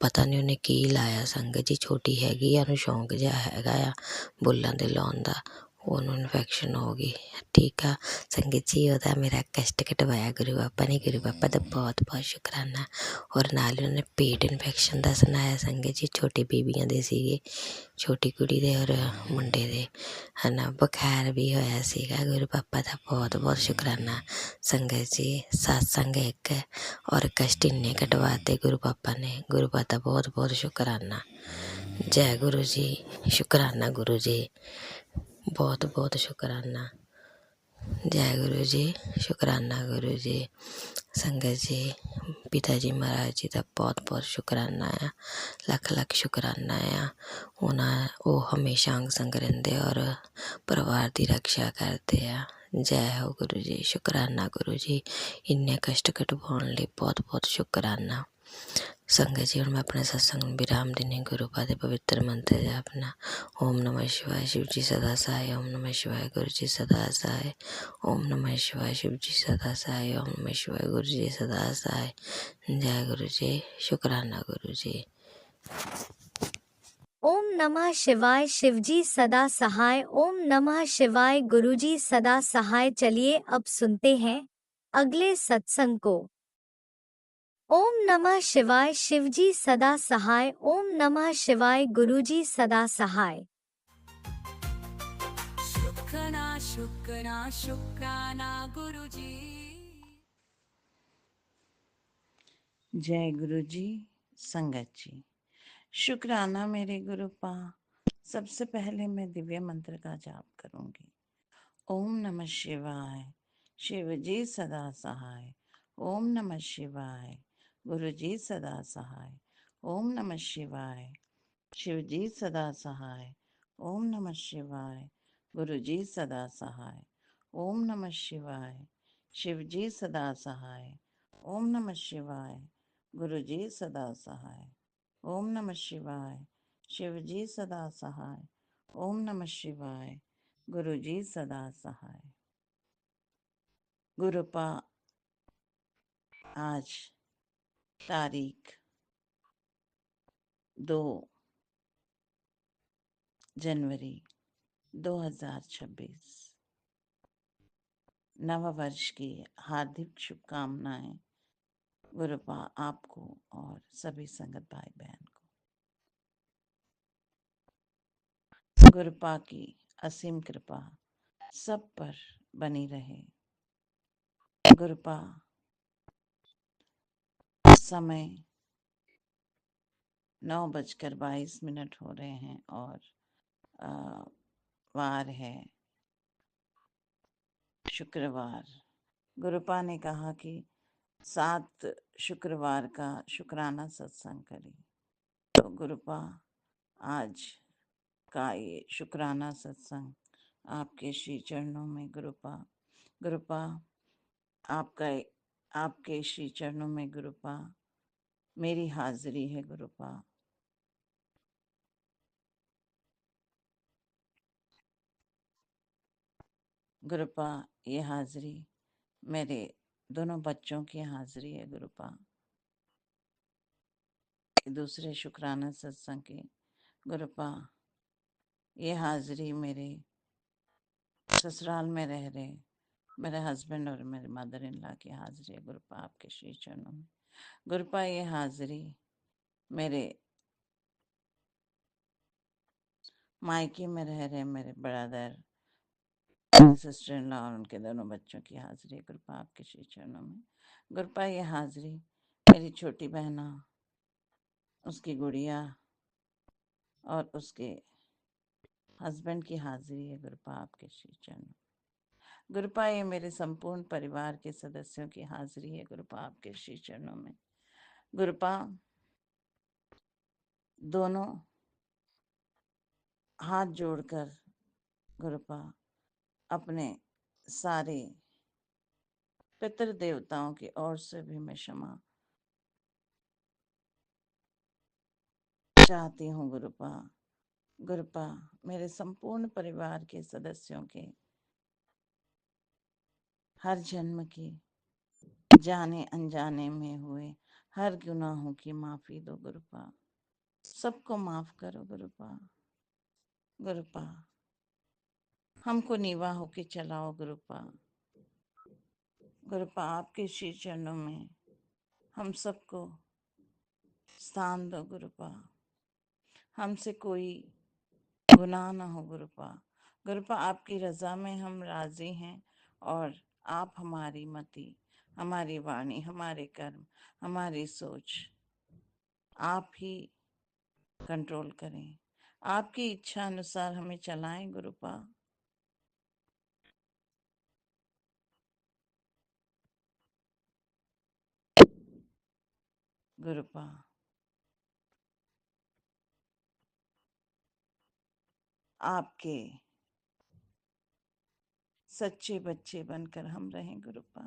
ਪਤਾ ਨਹੀਂ ਉਹਨੇ ਕੀ ਲਾਇਆ। ਸੰਗਤ ਜੀ ਛੋਟੀ ਹੈਗੀ ਆ, ਉਹਨੂੰ ਸ਼ੌਂਕ ਜਿਹਾ ਹੈਗਾ ਆ ਬੁੱਲਾਂ ਦੇ ਲਾਉਣ ਦਾ, ਉਹਨੂੰ ਇਨਫੈਕਸ਼ਨ ਹੋ ਗਈ। ਠੀਕ ਆ ਸੰਗਤ ਜੀ, ਉਹਦਾ ਮੇਰਾ ਕਸ਼ਟ ਕਟਵਾਇਆ ਗੁਰੂ ਬਾਪਾ ਨੇ। ਗੁਰੂ ਬਾਪਾ ਦਾ ਬਹੁਤ ਬਹੁਤ ਸ਼ੁਕਰਾਨਾ। ਔਰ ਨਾਲ ਹੀ ਉਹਨੇ ਪੇਟ ਇਨਫੈਕਸ਼ਨ ਦਾ ਸੁਣਾਇਆ ਸੰਗਤ ਜੀ, ਛੋਟੀ ਬੀਬੀਆਂ ਦੇ ਸੀਗੇ, ਛੋਟੀ ਕੁੜੀ ਦੇ ਔਰ ਮੁੰਡੇ ਦੇ, ਹੈ ਨਾ। ਬੁਖਾਰ ਵੀ ਹੋਇਆ ਸੀਗਾ। ਗੁਰੂ ਬਾਪਾ ਦਾ ਬਹੁਤ ਬਹੁਤ ਸ਼ੁਕਰਾਨਾ। ਸੰਗਤ ਜੀ ਸਤਸੰਗ ਇੱਕ ਔਰ ਕਸ਼ਟ ਇੰਨੇ ਕਟਵਾਤੇ ਗੁਰੂ ਬਾਪਾ ਨੇ। ਗੁਰੂ ਬਾਪਾ ਦਾ ਬਹੁਤ ਬਹੁਤ ਸ਼ੁਕਰਾਨਾ। ਜੈ ਗੁਰੂ ਜੀ, ਸ਼ੁਕਰਾਨਾ ਗੁਰੂ ਜੀ, ਬਹੁਤ ਬਹੁਤ ਸ਼ੁਕਰਾਨਾ। ਜੈ ਗੁਰੂ ਜੀ, ਸ਼ੁਕਰਾਨਾ ਗੁਰੂ ਜੀ। ਸੰਗਤ ਜੀ ਪਿਤਾ ਜੀ ਮਹਾਰਾਜ ਜੀ ਦਾ ਬਹੁਤ ਬਹੁਤ ਸ਼ੁਕਰਾਨਾ ਆ, ਲੱਖ ਲੱਖ ਸ਼ੁਕਰਾਨਾ ਆ। ਉਹ ਹਮੇਸ਼ਾ ਅੰਗ ਸੰਗ ਰਹਿੰਦੇ ਔਰ ਪਰਿਵਾਰ ਦੀ ਰਕਸ਼ਾ ਕਰਦੇ ਆ। ਜੈ ਹੋ ਗੁਰੂ ਜੀ, ਸ਼ੁਕਰਾਨਾ ਗੁਰੂ ਜੀ, ਇੰਨੇ ਕਸ਼ਟ ਕਟਵਾਉਣ ਲਈ ਬਹੁਤ ਬਹੁਤ ਸ਼ੁਕਰਾਨਾ। ਸੰਗਤ ਜੀ ਹੁਣ ਮੈਂ ਆਪਣੇ ਸਤਸੰਗ ਨੂੰ ਵਿਰਾਮ ਦਿੰਦੀ। ਗੁਰੂ ਪਾਕ ਦੇ ਪਵਿੱਤਰ ਮੰਤਰ ਜਾਪਣਾ। ਓਮ ਨਮः शिवाय शिव जी सदा सहाय। ओम नमः शिवाय गुरु जी सदा सहाय। ओम नमः शिवाय शिव जी सदा सहाय। ओम नमः शिवाय गुरु जी सदा सहाय। जय गुरु जी, शुकराना गुरु जी। ओम नमः शिवाय शिवजी सदा सहाय। ओम नमः शिवाय गुरुजी सदा सहाय। चलिए अब सुनते हैं अगले सत्संग को। ओम नमः शिवाय शिवजी सदा सहाय। ओम नमः शिवाय गुरुजी सदा सहाय। शुक्राना शुक्राना शुक्राना गुरुजी। जय गुरु जी, संगत जी, शुक्राना मेरे गुरु पा। सबसे पहले मैं दिव्य मंत्र का जाप करूंगी। ओम नमः शिवाय शिव जी सदा सहाय। ओम नमः शिवाय गुरु जी सदा सहाय। ओम नमः शिवाय शिव जी सदा सहाय। ओम नमः शिवाय गुरु जी सदा सहाय। ओम नमः शिवाय शिव जी सदा सहाय। ओम नमः शिवाय गुरु जी सदा सहाय। ओम नमः शिवाय शिव जी सदा सहाय। ओम नमः शिवाय गुरु जी सदा सहाय। गुरुपा आज तारीख 2 जनवरी 2026 नव वर्ष की हार्दिक शुभकामनाएं गुरुपा आपको और सभी संगत भाई बहन को। गुरुपा की असीम कृपा सब पर बनी रहे। गुरुपा समय 9:22 हो रहे हैं और वार है शुक्रवार। गुरुपा ने कहा कि 7 शुक्रवार का शुक्राना सत्संग करें। तो गुरुपा आज का ये शुक्राना सत्संग आपके श्री चरणों में गुरुपा आपके श्री चरणों में गुरुपा मेरी हाजिरी है। गुरुपा गुरुपा ये हाजिरी मेरे दोनों बच्चों की हाजिरी है। गुरुपा दूसरे शुक्राना सत्संग की गुरुपा ये हाजिरी मेरे ससुराल में रह रहे मेरे हस्बैंड और मेरे मदर इन लॉ की हाजिरी है। गुरुपा आपके श्री चरणों में गुरुपा ये हाजिरी मेरे मायके में रह रहे मेरे ब्रदर सिस्टर इन लॉ और उनके दोनों बच्चों की हाजिरी। गुरुपा आपके श्री चरणों में गुरुपा ये हाजिरी मेरी छोटी बहना उसकी गुड़िया और उसके हस्बैंड की हाजिरी है। गुरुपा आपके श्री चरणों गुरुपा ये मेरे संपूर्ण परिवार के सदस्यों की हाजिरी है गुरुपा आपके श्री चरणों में। गुरुपा दोनों हाथ जोड़कर गुरुपा अपने सारे पितृ देवताओं की ओर से भी मैं क्षमा चाहती हूँ गुरुपा। गुरुपा मेरे संपूर्ण परिवार के सदस्यों के हर जन्म की जाने अनजाने में हुए हर गुनाहों की माफी दो गुरुपा। सबको माफ करो गुरुपा। गुरुपा हमको नीवा होके चलाओ गुरुपा। गुरुपा आपके श्री चरणों में हम सबको स्थान दो गुरुपा। हमसे कोई गुनाह ना हो गुरुपा। गुरुपा आपकी रजा में हम राजी हैं और आप हमारी मति, हमारी वाणी, हमारे कर्म, हमारी सोच आप ही कंट्रोल करें। आपकी इच्छा अनुसार हमें चलाएं गुरुपा। गुरुपा आपके सच्चे बच्चे बनकर हम रहें गुरुपा।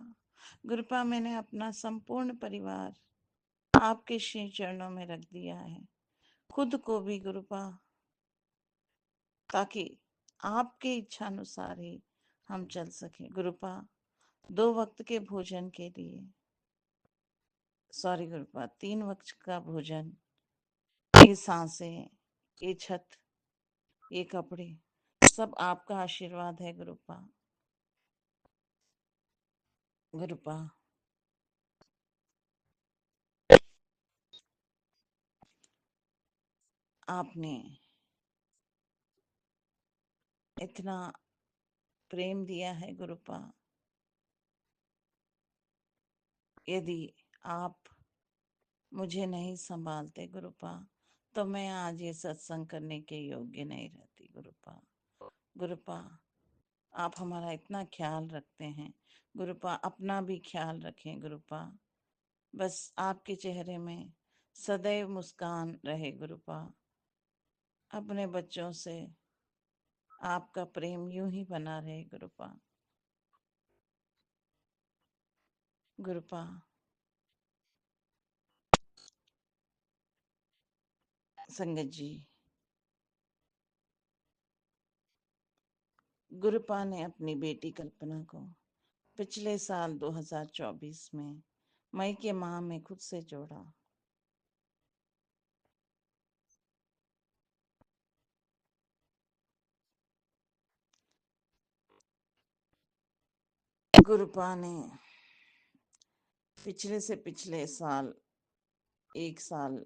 गुरुपा मैंने अपना संपूर्ण परिवार आपके श्री चरणों में रख दिया है, खुद को भी गुरुपा, ताकि आपके इच्छा अनुसार ही हम चल सके गुरुपा। 2 वक्त के भोजन के लिए, सॉरी गुरुपा, 3 वक्त का भोजन, ये सांसें, ये छत, ये कपड़े, सब आपका आशीर्वाद है गुरुपा। गुरुपा आपने इतना प्रेम दिया है गुरुपा। यदि आप मुझे नहीं संभालते गुरुपा तो मैं आज ये सत्संग करने के योग्य नहीं रहती गुरुपा। गुरुपा आप हमारा इतना ख्याल रखते हैं गुरुपा, अपना भी ख्याल रखें गुरुपा। बस आपके चेहरे में सदैव मुस्कान रहे गुरुपा। अपने बच्चों से आपका प्रेम यूं ही बना रहे गुरुपा। गुरुपा संगत जी, गुरुपा ने अपनी बेटी कल्पना को पिछले साल 2024 में मई के माह में खुद से जोड़ा। गुरुपा ने पिछले से पिछले साल, 1 साल,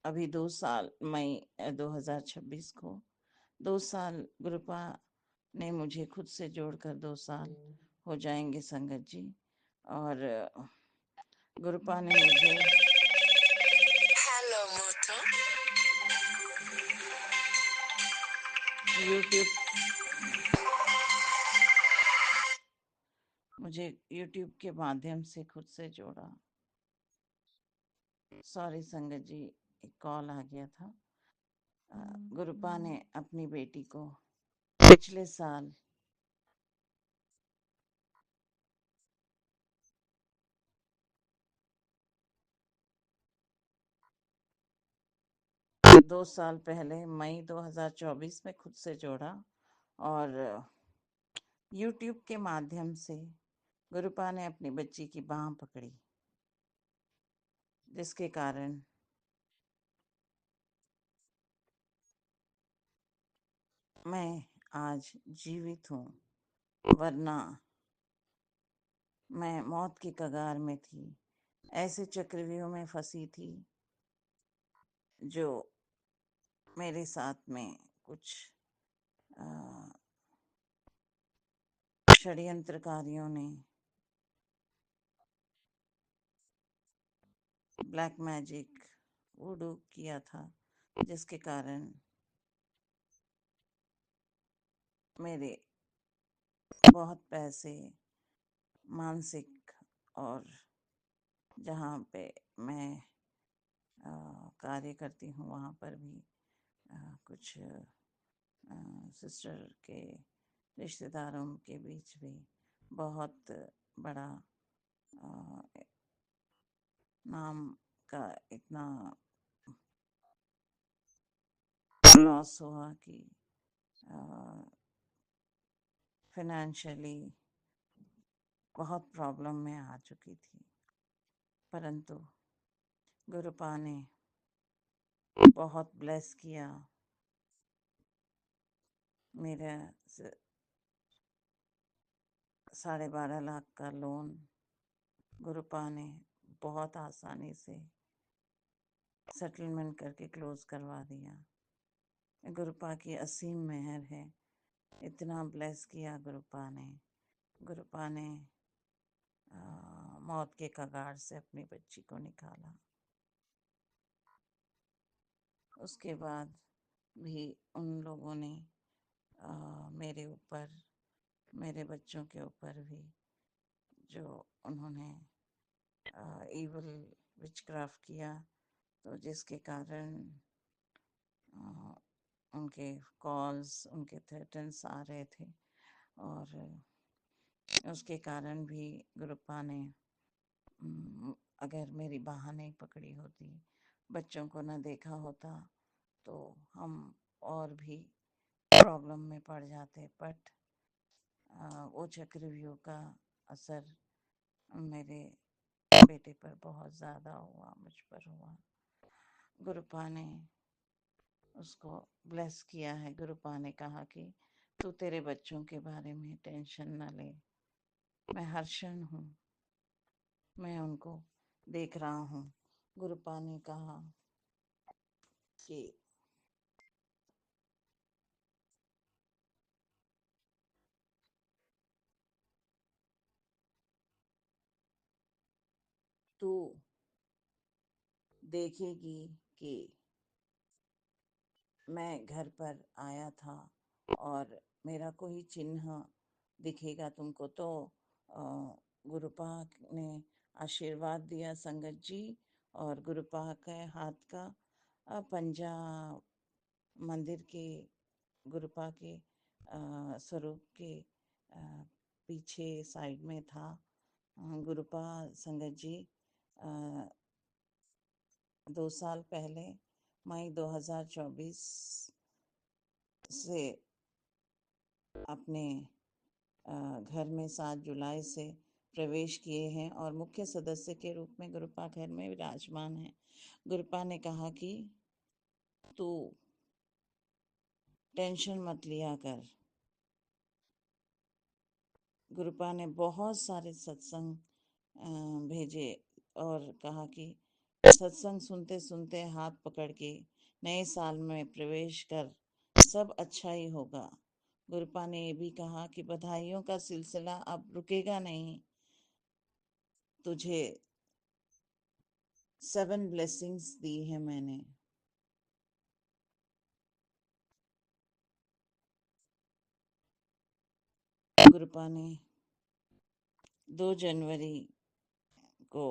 अभी 2 साल, मई 2026 को 2 साल गुरुपा ने मुझे खुद से जोड़कर 2 साल हो जाएंगे संगत जी। और गुरुपा ने मुझे यूट्यूब के माध्यम से खुद से जोड़ा। सॉरी संगत जी, एक कॉल आ गया था। गुरुपा ने अपनी बेटी को पिछले साल दो साल पहले मई 2024 में खुद से जोड़ा और यूट्यूब के माध्यम से गुरुपा ने अपनी बच्ची की बाह पकड़ी, जिसके कारण मैं आज जीवित हूँ, वरना मैं मौत की कगार में थी। ऐसे चक्रव्यूह में फंसी थी जो मेरे साथ में कुछ षड्यंत्रकारियों ने ब्लैक मैजिक वुडू किया था, जिसके कारण मेरे बहुत पैसे, मानसिक और जहाँ पे मैं कार्य करती हूँ वहाँ पर भी कुछ सिस्टर के रिश्तेदारों के बीच भी बहुत बड़ा नाम का इतना लॉस हुआ कि फाइनेंशियली बहुत प्रॉब्लम में आ चुकी थी। परंतु गुरुपा ने बहुत ब्लेस किया। मेरा 12.5 लाख का लोन गुरुपा ने बहुत आसानी से सेटलमेंट करके क्लोज करवा दिया। गुरुपा की असीम मेहर है। इतना ब्लेस किया गुरुपा ने। गुरुपा ने मौत के कगार से अपनी बच्ची को निकाला। उसके बाद भी उन लोगों ने मेरे ऊपर, मेरे बच्चों के ऊपर भी जो उन्होंने इवल विचक्राफ्ट किया, तो जिसके कारण उनके कॉल्स, उनके थ्रेटन्स आ रहे थे और उसके कारण भी गुरुपा ने अगर मेरी बाह नहीं पकड़ी होती, बच्चों को न देखा होता, तो हम और भी प्रॉब्लम में पड़ जाते। बट वो चक्रव्यूह का असर मेरे बेटे पर बहुत ज़्यादा हुआ, मुझ पर हुआ। गुरुपा ने उसको ब्लेस किया है। गुरुपा ने कहा कि तू तेरे बच्चों के बारे में टेंशन न ले, मैं हर क्षण हूँ, मैं उनको देख रहा हूँ। गुरुपा ने कहा कि तू देखेगी कि मैं घर पर आया था और मेरा कोई चिन्ह दिखेगा तुमको तो गुरुपा ने आशीर्वाद दिया संगत जी, और गुरुपा के हाथ का पंजा मंदिर के गुरुपा के स्वरूप के पीछे साइड में था। गुरुपा संगत जी 2 साल पहले मई 2024 से अपने घर में 7 जुलाई से प्रवेश किए हैं और मुख्य सदस्य के रूप में गुरुपा घर में विराजमान है। गुरुपा ने कहा कि तू टेंशन मत लिया कर। गुरुपा ने बहुत सारे सत्संग भेजे और कहा कि सत्संग सुनते सुनते हाथ पकड़ के नए साल में प्रवेश कर, सब अच्छा ही होगा। गुरुपा ने ये भी कहा कि बधाइयों का सिलसिला अब रुकेगा नहीं, तुझे 7 ब्लेसिंग्स दी है मैंने। गुरुपा ने 2 जनवरी को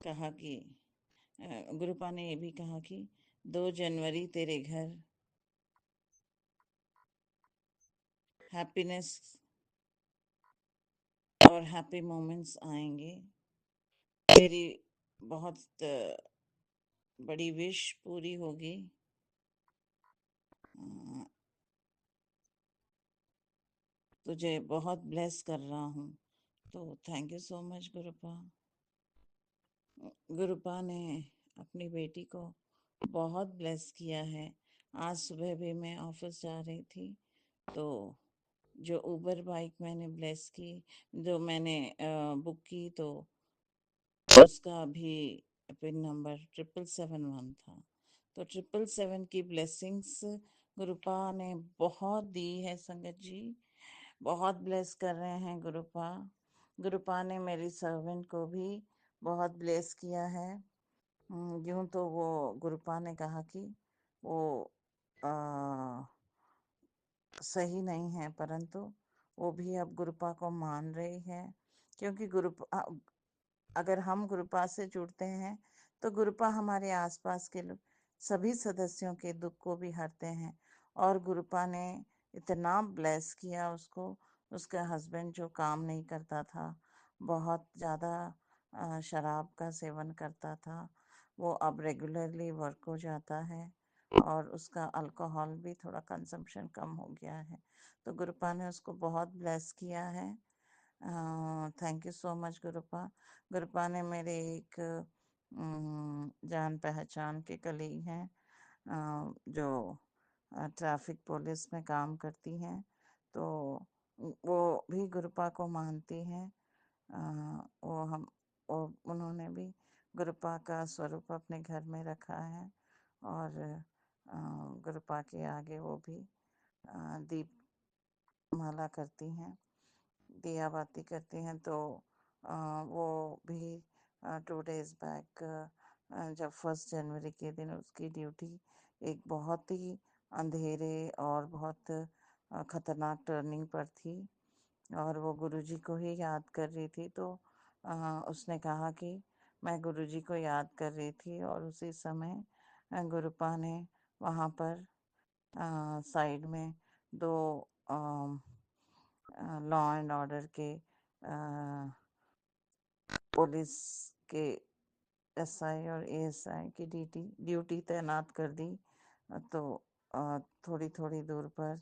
कहा कि गुरुपा ने ये भी कहा कि 2 जनवरी तेरे घर हैप्पीनेस और हैप्पी मोमेंट्स आएंगे। तेरी बहुत बड़ी विश पूरी होगी। तुझे बहुत ब्लेस कर रहा हूँ। तो thank you so much Gurupa. गुरुपा ने अपनी बेटी को बहुत ब्लेस किया है। आज सुबह भी मैं ऑफिस जा रही थी तो जो उबर बाइक मैंने ब्लेस की, जो मैंने बुक की, तो उसका भी पिन नंबर 7771 था। तो 777 की ब्लेसिंग्स गुरुपा ने बहुत दी है संगत जी। बहुत ब्लेस कर रहे हैं गुरुपा। गुरुपा ने मेरी सर्वेंट को भी बहुत ब्लेस किया है। यूं तो वो गुरुपा ने कहा कि वो सही नहीं है, परंतु वो भी अब गुरुपा को मान रही है, क्योंकि गुरुपा, अगर हम गुरुपा से जुड़ते हैं तो गुरुपा हमारे आसपास के सभी सदस्यों के दुख को भी हरते हैं। और गुरुपा ने इतना ब्लेस किया उसको, उसका हस्बैंड जो काम नहीं करता था, बहुत ज़्यादा शराब का सेवन करता था, वो अब रेगुलरली वर्क हो जाता है और उसका अल्कोहल भी थोड़ा कंजम्पशन कम हो गया है। तो गुरुपा ने उसको बहुत ब्लेस किया है। Thank you so much Gurupa. गुरुपा ने मेरे एक जान पहचान के कलीग हैं, जो ट्रैफिक पुलिस में काम करती हैं, तो वो भी गुरुपा को मानती हैं। वो उन्होंने भी गुरुपा का स्वरूप अपने घर में रखा है और गुरुपा के आगे वो भी दीप माला करती हैं, दिया बाती करती हैं। तो वो भी 2 days बैक, जब 1 जनवरी के दिन उसकी ड्यूटी एक बहुत ही अंधेरे और बहुत खतरनाक टर्निंग पर थी और वो गुरुजी को ही याद कर रही थी, तो उसने कहा कि मैं गुरुजी को याद कर रही थी और उसी समय गुरुपा ने वहाँ पर साइड में 2 लॉ एंड ऑर्डर के पुलिस के एसआई और एएसआई की ड्यूटी तैनात कर दी। तो थोड़ी थोड़ी दूर पर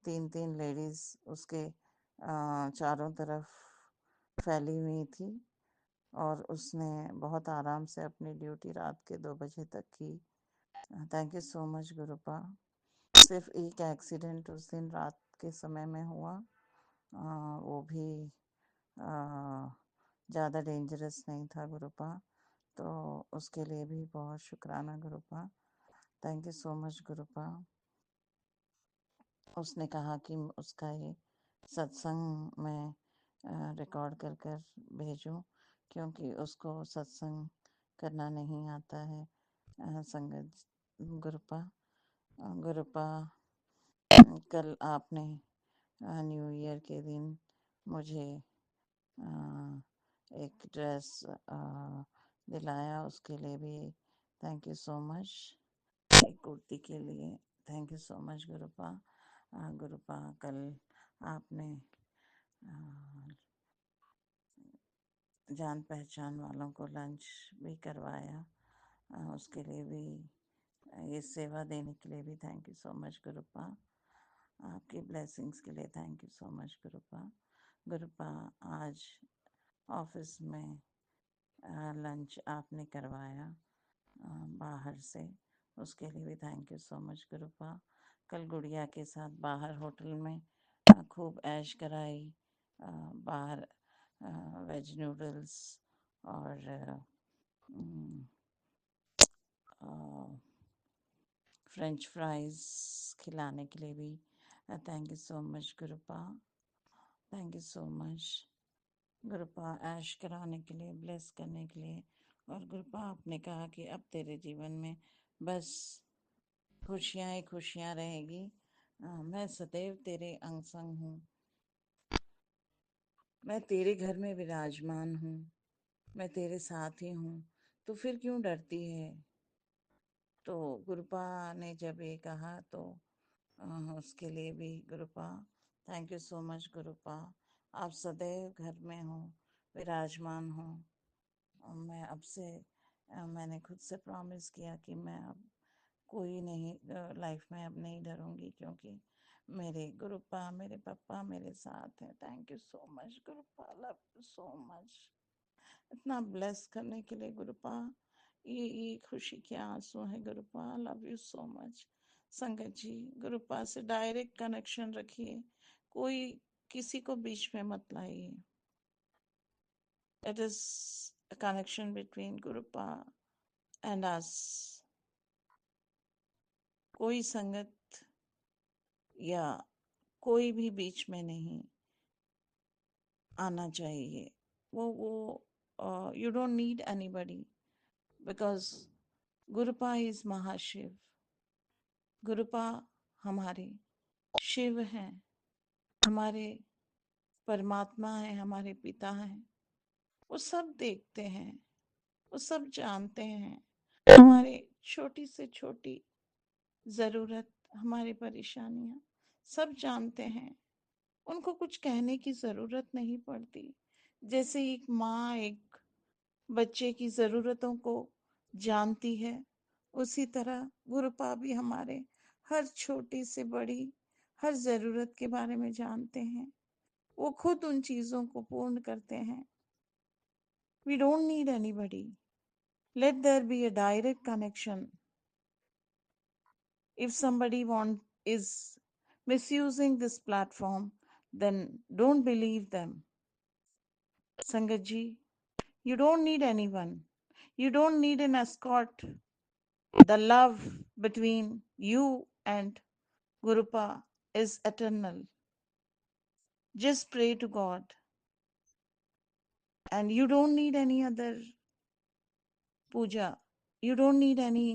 3 लेडीज उसके चारों तरफ फैली हुई थी और उसने बहुत आराम से अपनी ड्यूटी रात के 2 बजे तक की। Thank you so much गुरुपा। सिर्फ एक एक्सीडेंट उस दिन रात के समय में हुआ, वो भी ज़्यादा डेंजरस नहीं था गुरुपा, तो उसके लिए भी बहुत शुक्राना गुरुपा। Thank you so much गुरुपा। उसने कहा कि उसका ये सत्संग में रिकॉर्ड कर कर भेजूं, क्योंकि उसको सत्संग करना नहीं आता है। संगत गुरुपा, गुरुपा, कल आपने न्यू ईयर के दिन मुझे एक ड्रेस दिलाया, उसके लिए भी थैंक यू सो मच। एक कुर्ती के लिए thank you so much Gurupa. गुरुपा, कल आपने जान पहचान वालों को लंच भी करवाया, उसके लिए भी, ये सेवा देने के लिए भी थैंक यू सो मच गुरुपा। आपकी ब्लेसिंग्स के लिए thank you so much Gurupa. गुरुपा, आज ऑफिस में लंच आपने करवाया बाहर से, उसके लिए भी थैंक यू सो मच गुरुपा। कल गुड़िया के साथ बाहर होटल में खूब ऐश कराई, बाहर वेज नूडल्स और फ्रेंच फ्राइज खिलाने के लिए भी thank you so much Gurupa. Thank you so much Gurupa, ऐश कराने के लिए, ब्लेस करने के लिए। और गुरुपा, आपने कहा कि अब तेरे जीवन में बस खुशियाँ ही खुशियाँ रहेगी। मैं सदैव तेरे अंग संग हूँ, मैं तेरे घर में विराजमान हूँ, मैं तेरे साथ ही हूँ, तो फिर क्यों डरती है। तो गुरुपा ने जब ये कहा तो उसके लिए भी गुरुपा थैंक यू सो मच गुरुपा। आप सदैव घर में हो, विराजमान हो। मैं अब से मैंने खुद से प्रॉमिस किया कि मैं अब कोई नहीं, लाइफ में अब नहीं डरूंगी, क्योंकि मेरे गुरुपा, मेरे पापा मेरे साथ हैं। Thank you so much Gurupa, love you so much. इतना ब्लेस करने के लिए गुरुपा, ये खुशी के आंसू है गुरुपा, लव यू सो मच। संगत जी, गुरुपा से डायरेक्ट कनेक्शन रखिए, कोई किसी को बीच में मत लाइए। It is a connection between Gurupa and us. कोई संगत या कोई भी बीच में नहीं आना चाहिए। वो you don't need anybody, because Gurupa is Mahashiv. Gurupa हमारे शिव हैं, हमारे परमात्मा हैं, हमारे पिता हैं, वो सब देखते हैं, वो सब जानते हैं हमारे छोटी से छोटी जरूरत, हमारी परेशानियां सब जानते हैं। उनको कुछ कहने की जरूरत नहीं पड़ती। जैसे एक माँ एक बच्चे की जरूरतों को जानती है, उसी तरह गुरुपा भी हमारे हर छोटी से बड़ी हर जरूरत के बारे में जानते हैं। वो खुद उन चीजों को पूर्ण करते हैं। We don't need anybody. Let there be a direct connection. If somebody is misusing this platform, then don't believe them. Sangat ji, you don't need anyone. You don't need an escort. The love between you and Gurupa is eternal. Just pray to God. And you don't need any other puja. You don't need any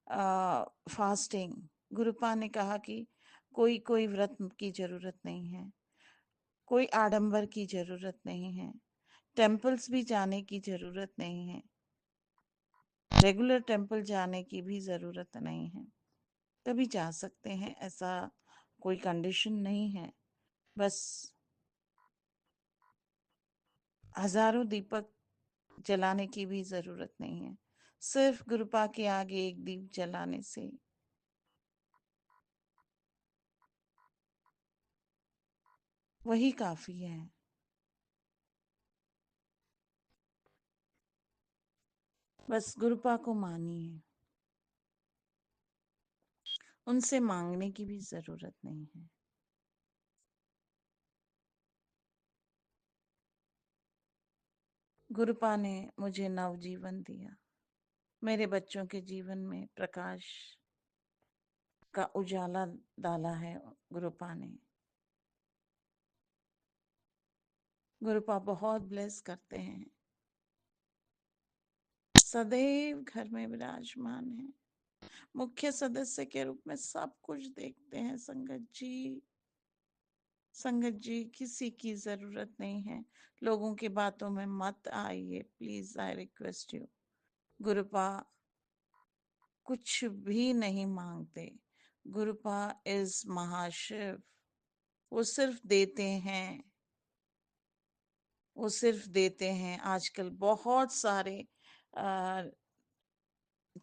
fasting. Gurupa ने कहा कि कोई कोई व्रत की जरूरत नहीं है, कोई आडंबर की जरूरत नहीं है, टेम्पल्स भी जाने की जरूरत नहीं है, रेगुलर टेम्पल जाने की भी जरूरत नहीं है। कभी जा सकते हैं, ऐसा कोई कंडीशन नहीं है। बस हजारों दीपक जलाने की भी जरूरत नहीं है। सिर्फ गुरुपा के आगे एक दीप जलाने से वही काफी है। बस गुरुपा को मानिए, उनसे मांगने की भी जरूरत नहीं है। गुरुपा ने मुझे नवजीवन दिया, मेरे बच्चों के जीवन में प्रकाश का उजाला डाला है गुरुपा ने। गुरुपा बहुत ब्लेस करते हैं, सदैव घर में विराजमान है, मुख्य सदस्य के रूप में सब कुछ देखते हैं। संगत जी, संगत जी, किसी की जरूरत नहीं है, लोगों की बातों में मत आइए प्लीज, आई रिक्वेस्ट यू। गुरुपा कुछ भी नहीं मांगते। गुरुपा इज महाशिव। वो सिर्फ देते हैं, वो सिर्फ देते हैं। आजकल बहुत सारे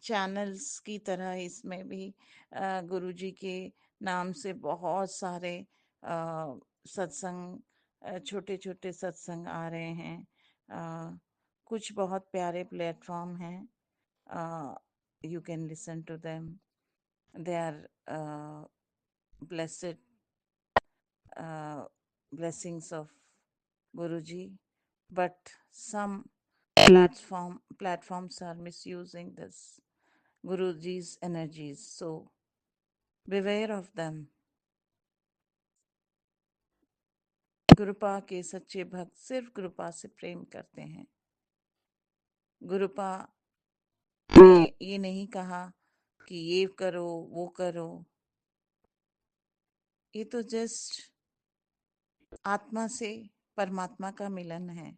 चैनल्स की तरह इसमें भी गुरुजी के नाम से बहुत सारे सत्संग, छोटे छोटे सत्संग आ रहे हैं। कुछ बहुत प्यारे प्लेटफॉर्म हैं, you can listen to them, they are blessed blessings of Guruji, but some platforms are misusing this Guruji's energies, so beware of them. गुरुपा के सच्चे भक्त सिर्फ गुरुपा से प्रेम करते हैं। गुरुपा ने ये नहीं कहा कि ये करो वो करो, ये तो जस्ट आत्मा से परमात्मा का मिलन है।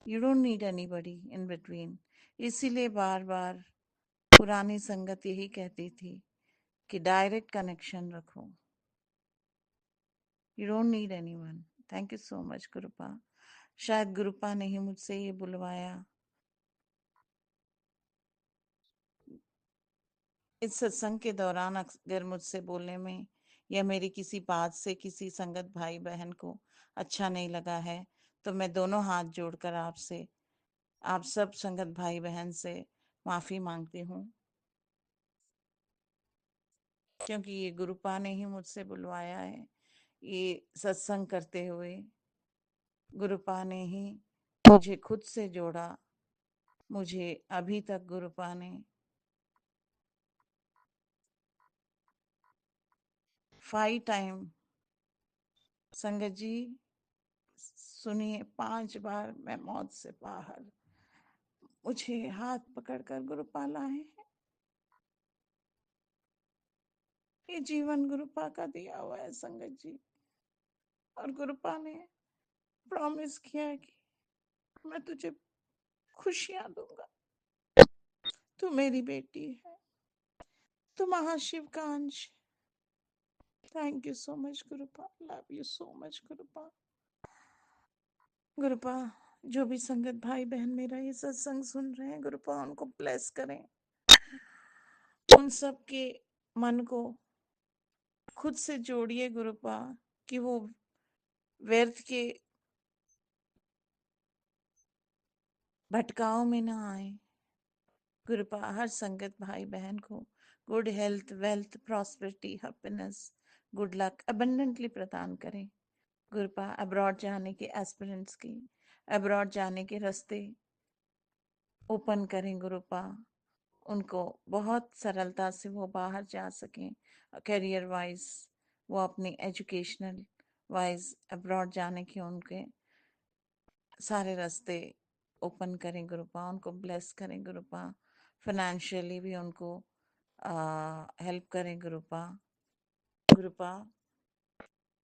You don't need anybody in between. इसीलिए बार बार पुरानी संगत यही कहती थी कि डायरेक्ट कनेक्शन रखो। You don't need anyone. Thank you so much Gurupa. शायद गुरुपा ने ही मुझसे ये बुलवाया। इस सत्संग के दौरान अगर मुझसे बोलने में या मेरी किसी बात से किसी संगत भाई बहन को अच्छा नहीं लगा है, तो मैं दोनों हाथ जोड़कर आपसे, आप सब संगत भाई बहन से माफी मांगती हूँ, क्योंकि ये गुरुपा ने ही मुझसे बुलवाया है। ये सत्संग करते हुए गुरुपा ने ही मुझे खुद से जोड़ा। मुझे अभी तक गुरुपा ने 5 टाइम, संगत जी सुनिए, 5 बार मैं मौत से बाहर, मुझे हाथ पकड़कर गुरुपा लाए हैं। ये जीवन गुरुपा का दिया हुआ है संगत जी, और गुरुपा ने प्रॉमिस किया है कि मैं तुझे खुशियां दूंगा। तू मेरी बेटी है, तू महाशिव का अंश है। Thank you so much Gurupa, love you so much Gurupa. Gurupa, जो भी संगत भाई बहन मेरा ये सत्संग सुन रहे हैं गुरुपा, उनको ब्लेस करें। उन सब के मन को खुद से जोड़िए गुरुपा, कि वो व्यर्थ के भटकाव में ना आए। गुरुपा हर संगत भाई बहन को good health, wealth, prosperity, happiness, good luck abundantly प्रदान करें। गुरुपा अब्रॉड जाने के एस्पिरेंट्स की अब्रॉड जाने के रास्ते ओपन करें गुरुपा, उनको बहुत सरलता से वो बाहर जा सकें, करियर वाइज, वो अपनी एजुकेशनल वाइज अब्रॉड जाने के उनके सारे रास्ते ओपन करें गुरुपा, उनको ब्लेस करें गुरुपा, फाइनेंशियली भी उनको हेल्प करें गुरुपा। गुरुपा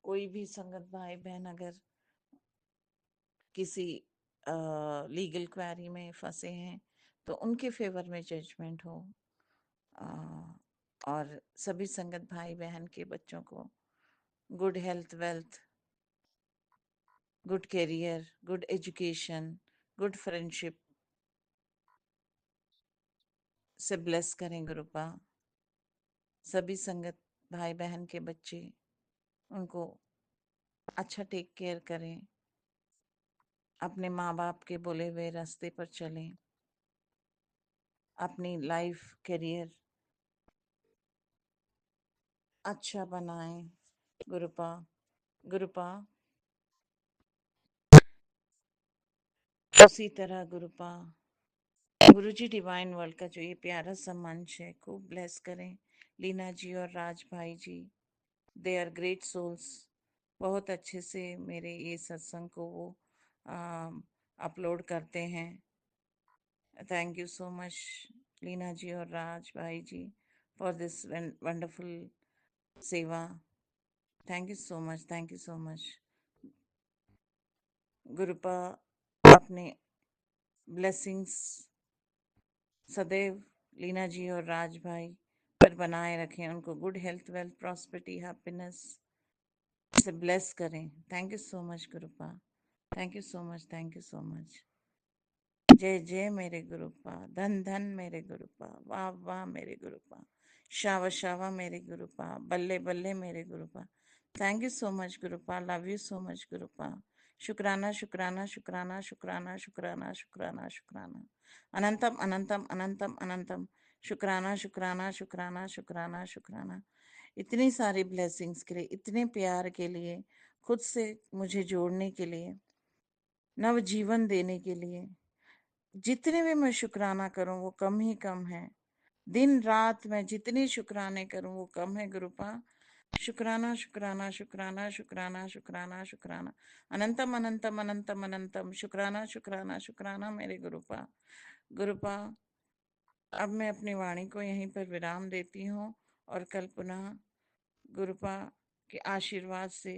कोई भी संगत भाई बहन अगर किसी लीगल क्वेरी में फंसे हैं तो उनके फेवर में जजमेंट हो, और सभी संगत भाई बहन के बच्चों को good health, wealth, good career, good education, good friendship से ब्लेस करें गुरुपा। सभी संगत भाई बहन के बच्चे, उनको अच्छा टेक केयर करें, अपने माँ बाप के बोले हुए रास्ते पर चलें, अपनी लाइफ करियर अच्छा बनाएं गुरुपा। गुरुपा उसी तरह गुरुपा गुरुजी डिवाइन वर्ल्ड का जो ये प्यारा सा मंच है, खूब ब्लेस करें लीना जी और राज भाई जी। दे आर ग्रेट सोल्स, बहुत अच्छे से मेरे ये सत्संग को वो अपलोड करते हैं। Thank you so much Leena ji और राज भाई ji for this wonderful seva. Thank you so much, thank you so much Gurupa. अपने ब्लेसिंग्स सदैव लीना जी और राज भाई पर बनाए रखें, उनको good health, wealth, prosperity, happiness से ब्लेस करें। Thank you so much Gurupa, thank you so much, thank you so much. जय जय मेरे गुरुपा, धन धन मेरे गुरुपा, वाह वाह मेरे गुरुपा, शावा शावा मेरे गुरुपा, बल्ले बल्ले मेरे Gurupa. Thank you so much Gurupa, love you so much Gurupa. शुक्राना शुक्राना शुक्राना शुक्राना शुक्राना शुक्राना शुक्राना, अनंतम अनंतम अनंतम अनंतम, शुक्राना शुक्राना शुक्राना शुक्राना शुक्राना। इतनी सारी ब्लेसिंग्स के लिए, इतने प्यार के लिए, खुद से मुझे जोड़ने के लिए, नव जीवन देने के लिए। जितने भी मैं शुक्राना करूं वो कम ही कम है। दिन रात मैं जितने शुक्राने करूं वो कम है गुरुपा। शुक्राना शुक्राना शुक्राना शुक्राना शुक्राना शुक्राना, अनंतम अनंतम अनंतम अनंतम, शुक्राना शुक्राना शुक्राना मेरे गुरुपा। गुरुपा अब मैं अपनी वाणी को यहीं पर विराम देती हूँ, और कल पुनः गुरुपा के आशीर्वाद से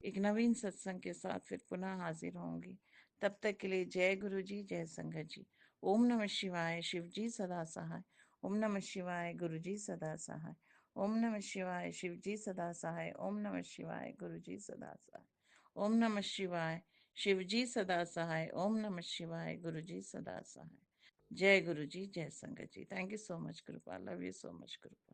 एक नवीन सत्संग के साथ फिर पुनः हाजिर होंगी। तब तक के लिए जय गुरु जी, जय संगत जी। ओम नमः शिवाय, शिव जी सदा सहाय। ओम नमः शिवाय, गुरु जी सदा सहाय। ओम नमः शिवाय, शिव जी सदा सहाय। ओम नमः शिवाय, गुरु जी सदा सहाय। ओम नमः शिवाय, शिव जी सदा सहाय। ओम नमः शिवाय, गुरु जी सदा सहाय। जय गुरु जी, जय संगत जी। थैंक यू सो मच कृपा, लव यू सो मच कृपा।